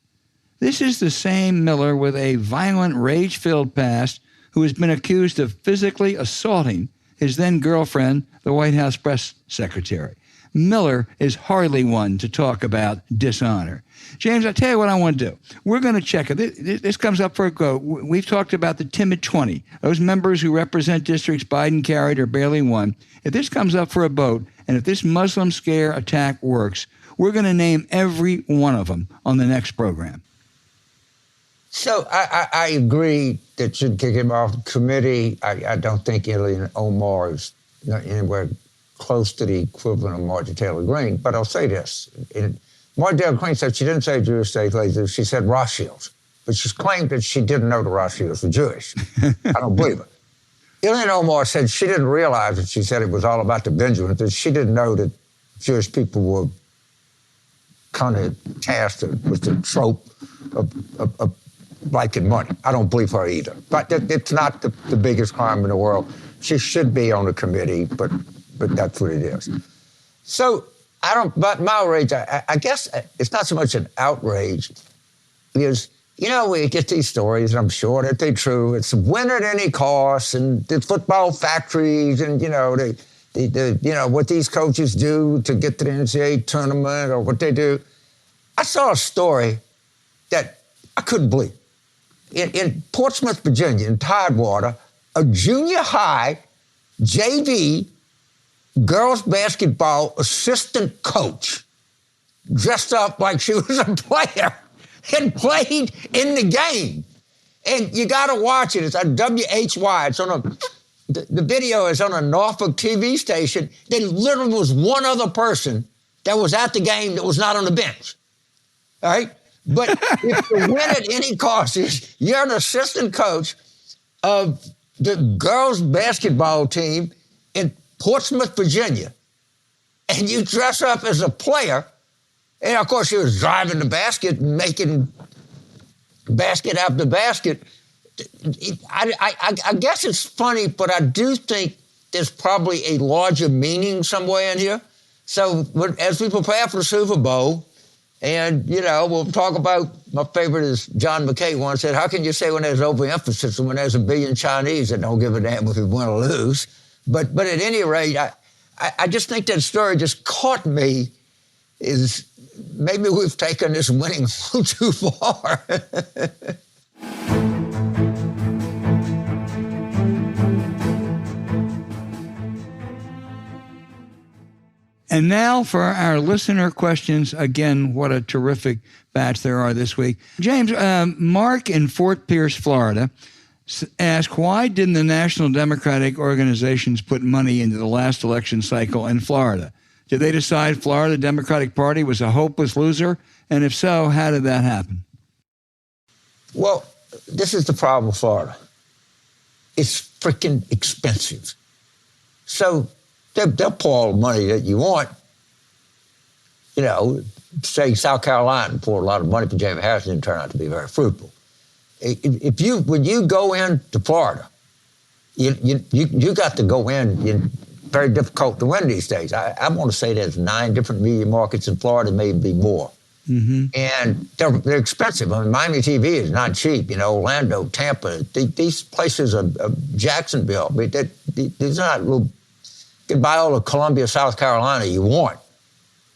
This is the same Miller with a violent, rage-filled past who has been accused of physically assaulting his then-girlfriend, the White House press secretary. Miller is hardly one to talk about dishonor. James, I tell you what I want to do. We're going to check it. This comes up for a go. We've talked about the timid 20, those members who represent districts Biden carried or barely won. If this comes up for a vote, and if this Muslim scare attack works, we're going to name every one of them on the next program. So I agree that should kick him off the committee. I don't think Ilhan Omar is anywhere close to the equivalent of Marjorie Taylor Greene. But I'll say this. Marjorie Taylor Greene said she didn't say Jewish state laser. She said Rothschilds. But she's claimed that she didn't know the Rothschilds were Jewish. I don't believe her. Ilhan Omar said she didn't realize that she said it was all about the Benjamins, that she didn't know that Jewish people were kind of tasked with the trope of liking money. I don't believe her either. But it's not the biggest crime in the world. She should be on the committee, but that's what it is. So but my outrage, I guess it's not so much an outrage, because, we get these stories, and I'm sure that they're true. It's win at any cost, and the football factories, and, what these coaches do to get to the NCAA tournament, or what they do. I saw a story that I couldn't believe. In Portsmouth, Virginia, in Tidewater, a junior high JV girls basketball assistant coach dressed up like she was a player and played in the game. And you got to watch it. It's on WHY. It's on the video is on a Norfolk TV station. There literally was one other person that was at the game that was not on the bench. All right? But if the win at any cost is you're an assistant coach of the girls' basketball team in Portsmouth, Virginia, and you dress up as a player, and of course she was driving the basket and making basket after basket. I guess it's funny, but I do think there's probably a larger meaning somewhere in here. So as we prepare for the Super Bowl, and, we'll talk about, my favorite is John McKay once said, how can you say when there's overemphasis and when there's a billion Chinese that don't give a damn if we win or lose? But at any rate, I just think that story just caught me is maybe we've taken this winning too far. And now for our listener questions. Again, what a terrific batch there are this week. James, Mark in Fort Pierce, Florida, asked, why didn't the National Democratic organizations put money into the last election cycle in Florida? Did they decide Florida Democratic Party was a hopeless loser? And if so, how did that happen? Well, this is the problem with Florida. It's freaking expensive. So they'll pour all the money that you want. Say South Carolina poured a lot of money for James Harrison, didn't turn out to be very fruitful. When you go into Florida, you got to go in. Very difficult to win these days. I want to say there's 9 different media markets in Florida, maybe more. Mm-hmm. And they're expensive. I mean, Miami TV is not cheap. Orlando, Tampa, these places are Jacksonville. These are not little. You can buy all of Columbia, South Carolina you want.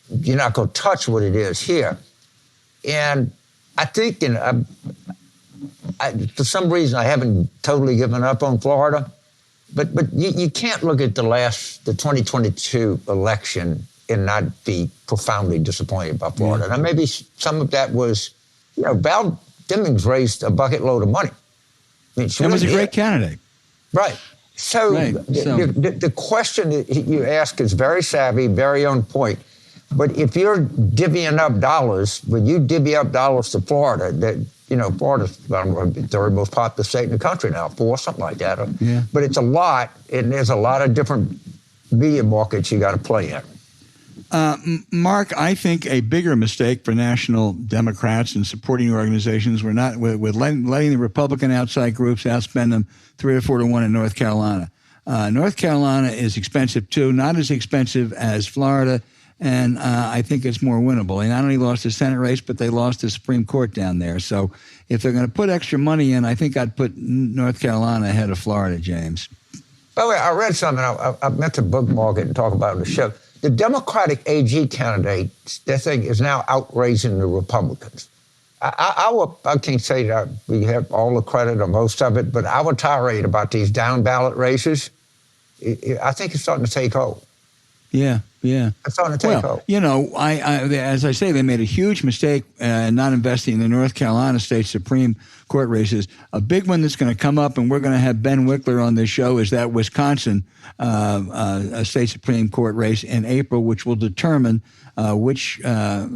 You're not going to touch what it is here. And I think, for some reason, I haven't totally given up on Florida. But you can't look at the 2022 election and not be profoundly disappointed by Florida. Yeah. Now, maybe some of that was, Val Demings raised a bucket load of money. I mean, that was a great candidate. Right. So, the question that you ask is very savvy, very on point. But if you're divvying up dollars, when you divvy up dollars to Florida, Florida's the third most populous state in the country now, 4, something like that. Yeah. But it's a lot, and there's a lot of different media markets you got to play in. Mark, I think a bigger mistake for national Democrats and supporting organizations were not with letting the Republican outside groups outspend them 3 or 4 to 1 in North Carolina. North Carolina is expensive too, not as expensive as Florida, and I think it's more winnable. They not only lost the Senate race, but they lost the Supreme Court down there. So if they're going to put extra money in, I think I'd put North Carolina ahead of Florida, James. By the way, I read something. I meant to bookmark it and talk about it on the show. The Democratic AG candidate, their thing is now outraising the Republicans. I can't say that we have all the credit or most of it, but our tirade about these down ballot races, I think it's starting to take hold. Yeah. It's starting to take hold. As I say, they made a huge mistake not investing in the North Carolina State Supreme Court races. A big one that's going to come up, and we're going to have Ben Wickler on this show, is that Wisconsin State Supreme Court race in April, which will determine which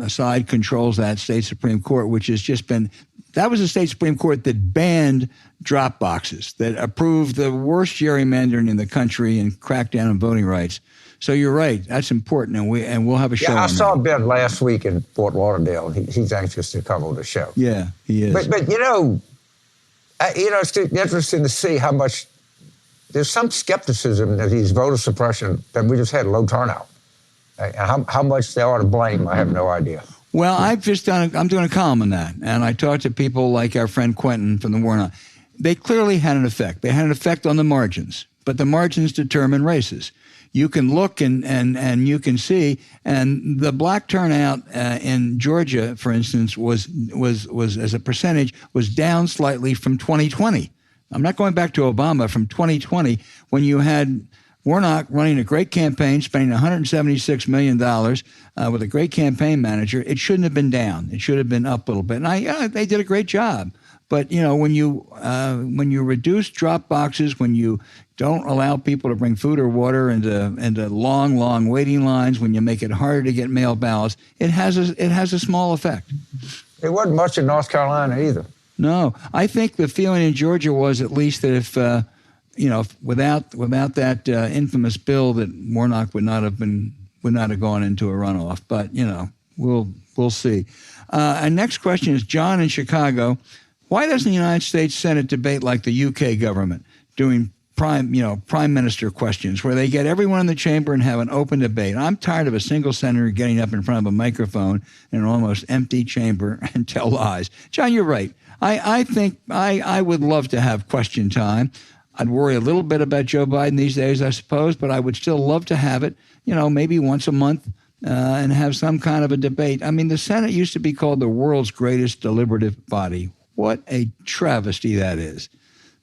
side controls that State Supreme Court, which has just been – that was a State Supreme Court that banned drop boxes, that approved the worst gerrymandering in the country and cracked down on voting rights. So you're right. That's important, and we'll have a show. Yeah, I saw Ben last week in Fort Lauderdale. He's anxious to cover the show. Yeah, he is. But it's interesting to see how much there's some skepticism that these voter suppression that we just had low turnout. How much they are to blame, I have no idea. Well, I'm doing a column on that, and I talked to people like our friend Quentin from the Warren. They clearly had an effect. They had an effect on the margins, but the margins determine races. You can look and you can see, and the black turnout in Georgia, for instance, was as a percentage was down slightly from 2020. I'm not going back to Obama, from 2020 when you had Warnock running a great campaign, spending $176 million with a great campaign manager. It shouldn't have been down. It should have been up a little bit. And they did a great job. But, when you reduce drop boxes, when you don't allow people to bring food or water into long waiting lines, when you make it harder to get mail ballots, it has a small effect. It wasn't much in North Carolina either. No. I think the feeling in Georgia was at least that if without that infamous bill, that Warnock would not have gone into a runoff. But we'll see. And next question is John in Chicago. Why doesn't the United States Senate debate like the UK government, doing prime minister questions, where they get everyone in the chamber and have an open debate? I'm tired of a single senator getting up in front of a microphone in an almost empty chamber and tell lies. John, you're right. I think I would love to have question time. I'd worry a little bit about Joe Biden these days, I suppose, but I would still love to have it, maybe once a month and have some kind of a debate. I mean, the Senate used to be called the world's greatest deliberative body. What a travesty that is.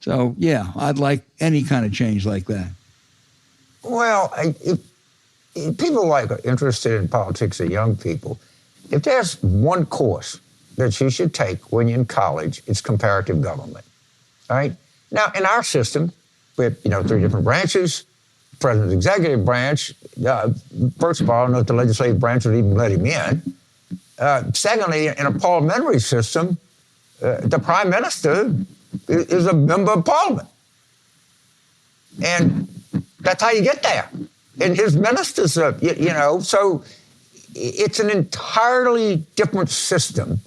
So, yeah, I'd like any kind of change like that. Well, if people are interested in politics are young people, if there's one course that you should take when you're in college, it's comparative government, all right? Now, in our system, we have, 3 different branches. President's executive branch, first of all, I don't know if the legislative branch would even let him in. Secondly, in a parliamentary system, the prime minister is a member of parliament. And that's how you get there. And his ministers are, so it's an entirely different system.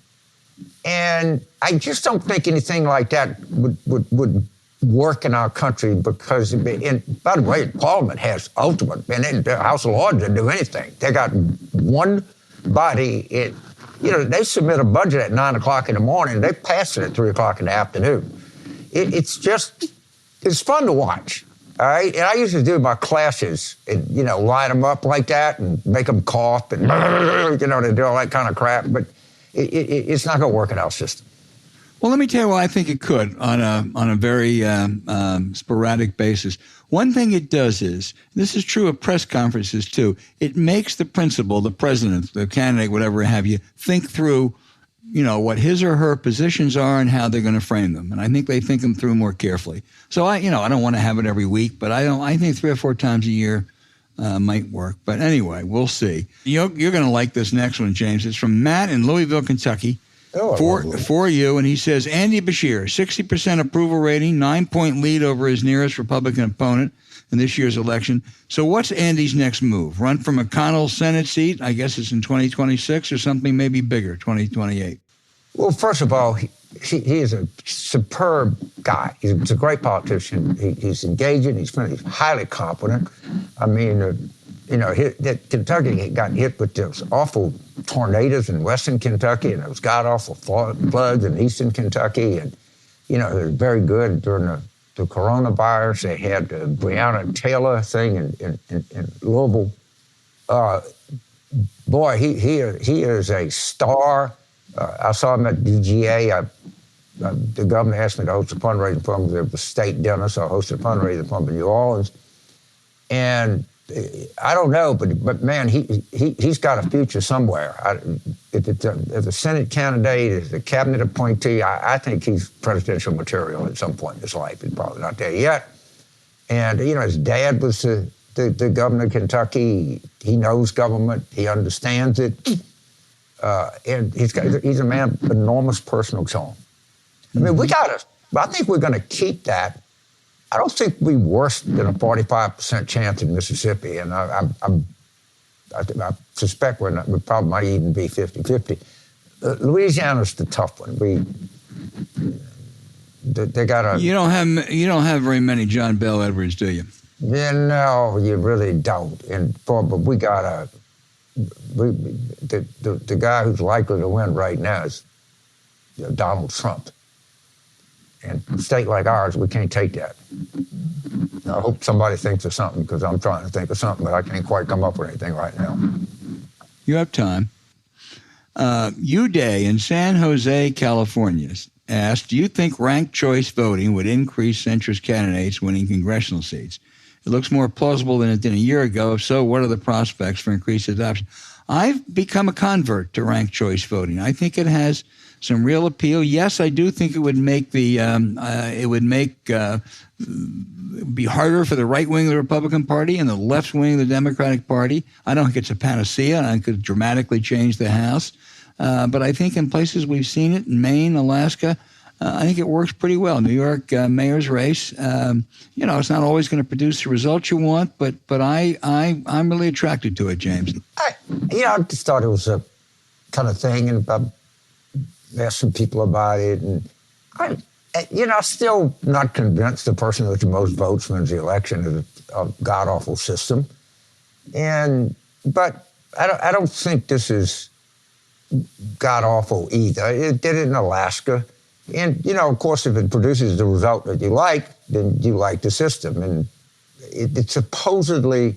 And I just don't think anything like that would work in our country because, by the way, Parliament has ultimate, and the House of Lords didn't do anything. They got one body, they submit a budget at 9 o'clock in the morning, they pass it at 3 o'clock in the afternoon. It's fun to watch, all right? And I used to do my classes and, line them up like that and make them cough and, they do all that kind of crap, but it's not going to work in our system. Well, let me tell you why I think it could on a very sporadic basis. One thing it does is, this is true of press conferences too, it makes the principal, the president, the candidate, whatever have you, think through, what his or her positions are and how they're going to frame them. And I think they think them through more carefully. So I don't want to have it every week, but I think 3 or 4 times a year might work. But anyway, we'll see. You're going to like this next one, James. It's from Matt in Louisville, Kentucky. For you, and he says, Andy Bashir, 60% approval rating, 9-point lead over his nearest Republican opponent in this year's election. So what's Andy's next move? Run for McConnell's Senate seat? I guess it's in 2026 or something maybe bigger, 2028. Well, first of all, he is a superb guy. He's a great politician. He's engaging. He's highly competent. I mean, Kentucky got hit with those awful tornadoes in western Kentucky and those god-awful floods in eastern Kentucky. And, they're very good during the coronavirus. They had the Breonna Taylor thing in Louisville. Boy, he is a star. I saw him at DGA. The governor asked me to host a fundraising for him. There was a state dinner, so I hosted a fundraising for him in New Orleans. And I don't know, but man, he's got a future somewhere. As a Senate candidate, as a cabinet appointee, I think he's presidential material at some point in his life. He's probably not there yet. And his dad was the governor of Kentucky. He knows government. He understands it, and he's a man of enormous personal charm. I mean, I think we're going to keep that. I don't think we're worse than a 45% chance in Mississippi, and I suspect we probably might even be 50-50. Louisiana's the tough one. They got a. You don't have very many John Bell Edwards, do you? Yeah, no, you really don't. But we got the guy who's likely to win right now is Donald Trump. And a state like ours, we can't take that. I hope somebody thinks of something, because I'm trying to think of something, but I can't quite come up with anything right now. You have time. Uday in San Jose, California asked, do you think ranked choice voting would increase centrist candidates winning congressional seats? It looks more plausible than it did a year ago. If so, what are the prospects for increased adoption? I've become a convert to ranked choice voting. I think it has some real appeal. Yes, I do think it would make be harder for the right wing of the Republican Party and the left wing of the Democratic Party. I don't think it's a panacea. I think it could dramatically change the House. But I think in places we've seen it, in Maine, Alaska, I think it works pretty well. New York mayor's race, it's not always going to produce the results you want, but I'm really attracted to it, James. I just thought it was a kind of thing, and I asked some people about it, and I'm still not convinced the person with the most votes wins the election is a god-awful system. But I don't think this is god-awful either. It did it in Alaska. And, of course, if it produces the result that you like, then you like the system. And it supposedly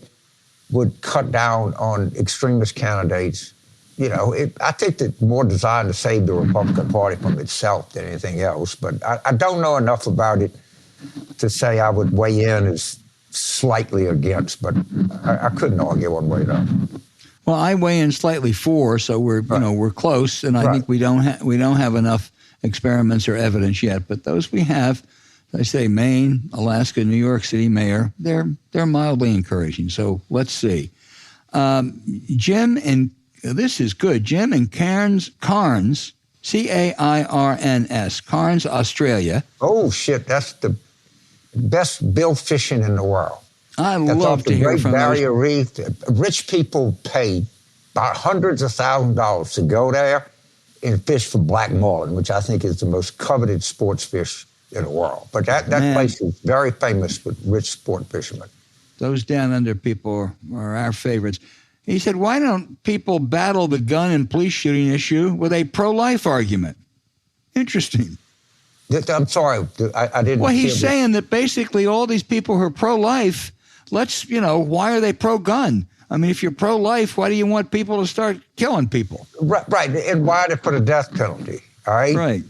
would cut down on extremist candidates. I think it's more designed to save the Republican Party from itself than anything else. But I don't know enough about it to say I would weigh in as slightly against, but I couldn't argue one way or another. Well, I weigh in slightly for, so we're close, and I think we don't have enough experiments or evidence yet. But those we have, I say Maine, Alaska, New York City mayor, they're mildly encouraging. So let's see. Jim and this is good. Jim and Cairns, Cairns, Cairns, Cairns, Australia. Oh shit, that's the best bill fishing in the world. I love to hear from those. Barrier Reef. Rich people pay about hundreds of thousands of dollars to go there and fish for black marlin, which I think is the most coveted sports fish in the world. But that place is very famous with rich sport fishermen. Those down under people are our favorites. He said, why don't people battle the gun and police shooting issue with a pro-life argument? Interesting. I'm sorry, I didn't. Well, he's saying that basically all these people who are pro-life, why are they pro-gun? I mean, if you're pro-life, why do you want people to start killing people? Right, and why are they for the death penalty, all right? Right.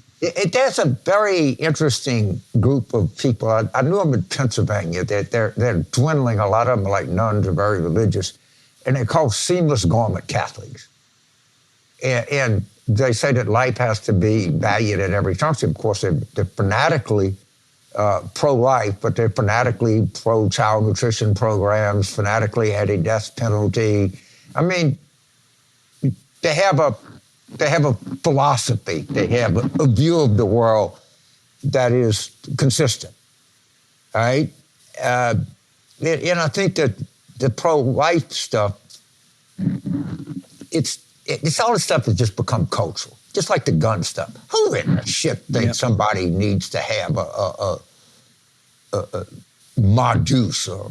There's a very interesting group of people. I knew them in Pennsylvania. They're dwindling. A lot of them are like nuns, are very religious, and they're called seamless garment Catholics. And they say that life has to be valued at every turn. Of course, they're fanatically pro-life, but they're fanatically pro-child nutrition programs, fanatically anti-death penalty. I mean, they have a philosophy. They have a view of the world that is consistent, all right? And I think that the pro-life stuff, it's all the stuff that's just become cultural, just like the gun stuff. Who in the shit thinks somebody needs to have a Mardus or,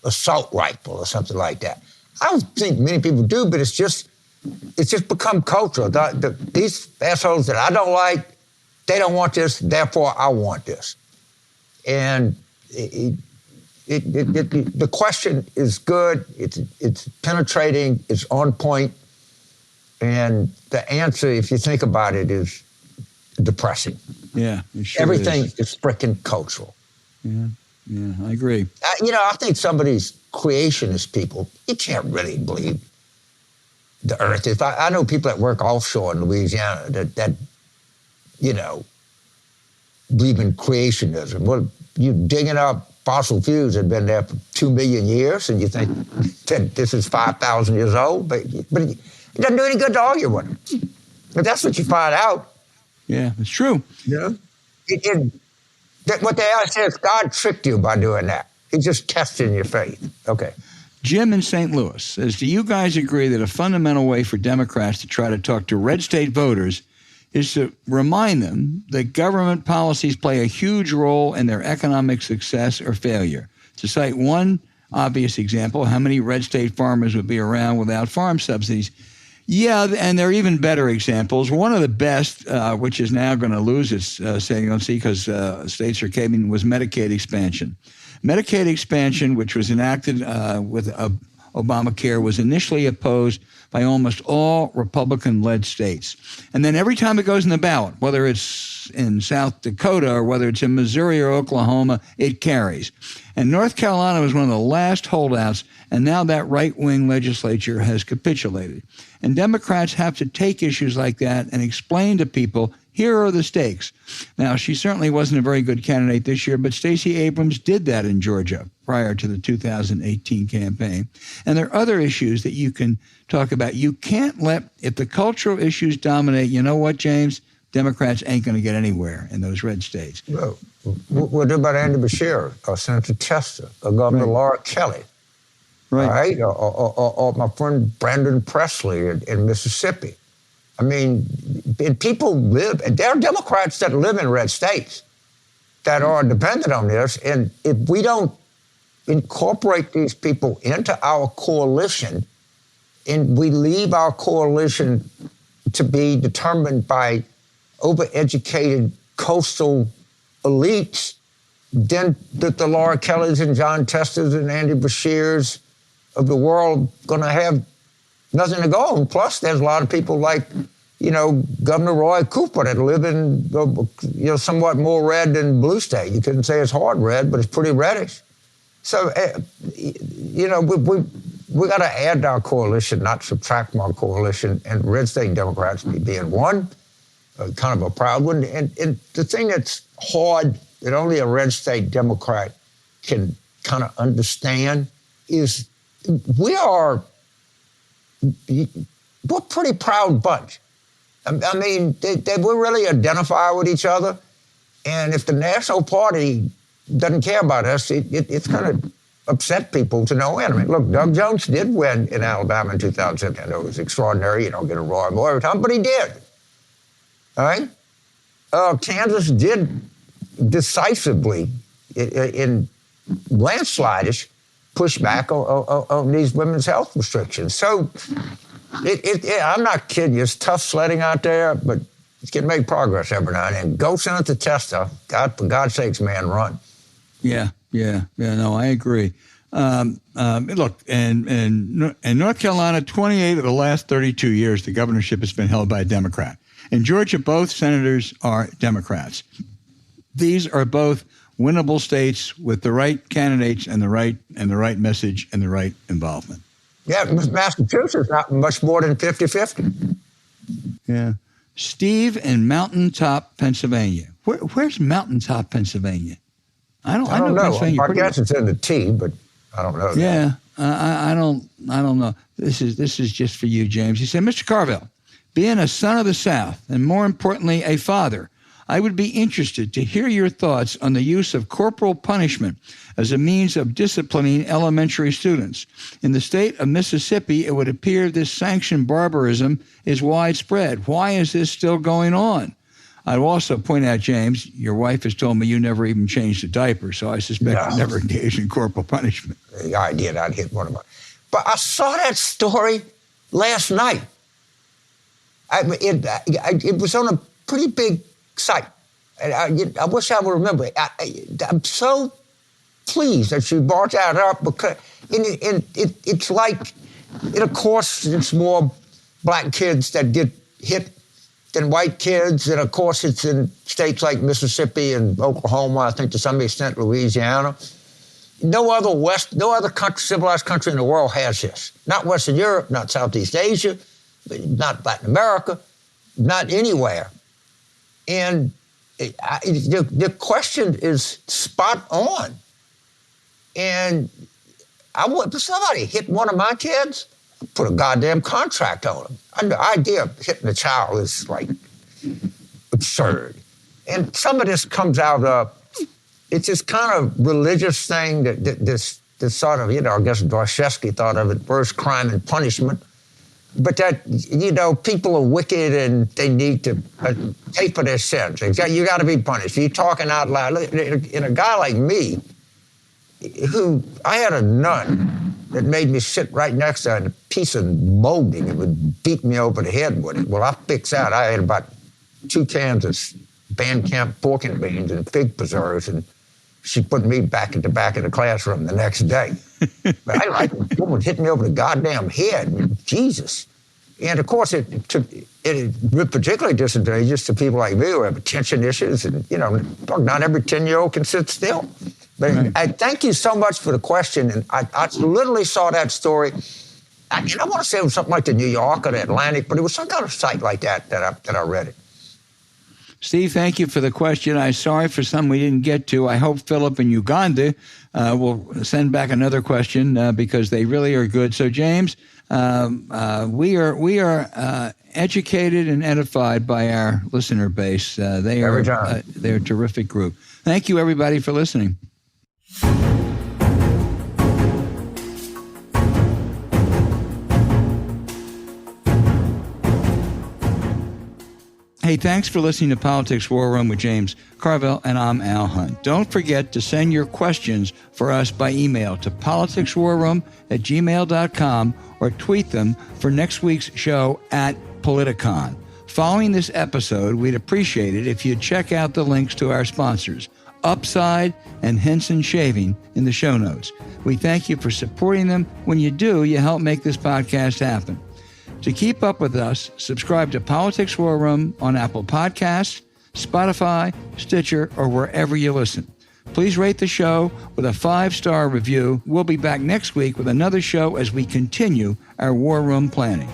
assault rifle or something like that? I don't think many people do, but it's just become cultural. These assholes that I don't like, they don't want this, therefore I want this. And the question is good, it's penetrating, it's on point, and the answer, if you think about it, is depressing. Yeah, it sure Everything is freaking cultural. Yeah, I agree. I think some of these creationist people, you can't really believe the earth. If I know people that work offshore in Louisiana that believe in creationism. Well, you digging up fossil fuels that have been there for 2 million years, and you think that this is 5,000 years old, but it doesn't do any good to argue with them. But that's what you find out. Yeah, it's true. Yeah. What they always say is God tricked you by doing that. He's just testing your faith. Okay. Jim in St. Louis says, do you guys agree that a fundamental way for Democrats to try to talk to red state voters is to remind them that government policies play a huge role in their economic success or failure? To cite one obvious example, how many red state farmers would be around without farm subsidies? Yeah, and there are even better examples. One of the best, which is now going to lose its saliency because states are caving, was Medicaid expansion. Medicaid expansion, which was enacted with Obamacare, was initially opposed by almost all Republican-led states. And then every time it goes in the ballot, whether it's it's in South Dakota or whether it's in Missouri or Oklahoma, it carries. And North Carolina was one of the last holdouts, and now that right-wing legislature has capitulated. And Democrats have to take issues like that and explain to people, here are the stakes. Now, she certainly wasn't a very good candidate this year, but Stacey Abrams did that in Georgia prior to the 2018 campaign. And there are other issues that you can talk about. You can't if the cultural issues dominate, you know what, James? Democrats ain't going to get anywhere in those red states. Well, what about Andy Beshear, or Senator Tester, or Governor Laura Kelly? Right? Or my friend Brandon Presley in Mississippi. I mean, people there are Democrats that live in red states that are dependent on this. And if we don't incorporate these people into our coalition, and we leave our coalition to be determined by overeducated coastal elites, then the Laura Kellys and John Testers and Andy Beshears of the world going to have nothing to go on. Plus, there's a lot of people like, Governor Roy Cooper that live in, somewhat more red than blue state. You couldn't say it's hard red, but it's pretty reddish. So, we got to add to our coalition, not subtract from our coalition, and red state Democrats being one, kind of a proud one. And the thing that's hard that only a red state Democrat can kind of understand is we're a pretty proud bunch. I mean, we really identify with each other. And if the National Party doesn't care about us, it's going to upset people to no end. I mean, look, Doug Jones did win in Alabama in 2010. I know it was extraordinary. You don't get a Roy Moore every time, but he did. All right? Kansas did decisively, in landslide-ish, push back on these women's health restrictions. So I'm not kidding you. It's tough sledding out there, but you can make progress every now and then. Go Senator Tester. For God's sakes, man, run. Yeah, no, I agree. Look, in North Carolina, 28 of the last 32 years, the governorship has been held by a Democrat. In Georgia, both senators are Democrats. These are both winnable states with the right candidates and the right message and the right involvement. Yeah, Massachusetts, not much more than 50-50. Yeah. Steve in Mountaintop, Pennsylvania. Where's Mountaintop, Pennsylvania? I don't know. Pennsylvania I guess it's in the T, but I don't know. Yeah, I don't know. This is just for you, James. He said, Mr. Carville, being a son of the South and more importantly, a father, I would be interested to hear your thoughts on the use of corporal punishment as a means of disciplining elementary students. In the state of Mississippi, it would appear this sanctioned barbarism is widespread. Why is this still going on? I'd also point out, James, your wife has told me you never even changed a diaper, so I suspect you never engaged in corporal punishment. I did. I'd hit one of my... But I saw that story last night. It was on a pretty big site. I wish I would remember. I'm so pleased that she brought that up because it's like, of course, it's more black kids that get hit than white kids, and of course it's in states like Mississippi and Oklahoma, I think to some extent Louisiana. No other civilized country in the world has this. Not Western Europe, not Southeast Asia, not Latin America, not anywhere. And the question is spot on. And if somebody hit one of my kids, I'd put a goddamn contract on them. The idea of hitting a child is like absurd. And some of this comes out of, it's this kind of religious thing that this sort of, I guess Dostoevsky thought of it first, crime and punishment. But that, people are wicked and they need to pay for their sins. You got to be punished. You're talking out loud. And a guy like me, who I had a nun that made me sit right next to her in a piece of molding and would beat me over the head with it. Well, I fixed that. I had about 2 cans of band camp pork and beans and fig preserves, and she put me back at the back of the classroom the next day. But I like when woman hit me over the goddamn head. Jesus. And of course, it particularly disadvantageous to people like me who have attention issues, and not every 10-year-old can sit still. But right. I thank you so much for the question, and I literally saw that story. I want to say it was something like the New York or the Atlantic, but it was some kind of site like that I read it. Steve, thank you for the question. I'm sorry for some we didn't get to. I hope Philip in Uganda will send back another question because they really are good. So, James, we are educated and edified by our listener base. They're a terrific group. Thank you, everybody, for listening. Hey, thanks for listening to Politics War Room with James Carville, and I'm Al Hunt. Don't forget to send your questions for us by email to politicswarroom@gmail.com or tweet them for next week's show at Politicon. Following this episode, we'd appreciate it if you'd check out the links to our sponsors, Upside and Henson Shaving, in the show notes. We thank you for supporting them. When you do, you help make this podcast happen. To keep up with us, subscribe to Politics War Room on Apple Podcasts, Spotify, Stitcher, or wherever you listen. Please rate the show with a 5-star review. We'll be back next week with another show as we continue our War Room planning.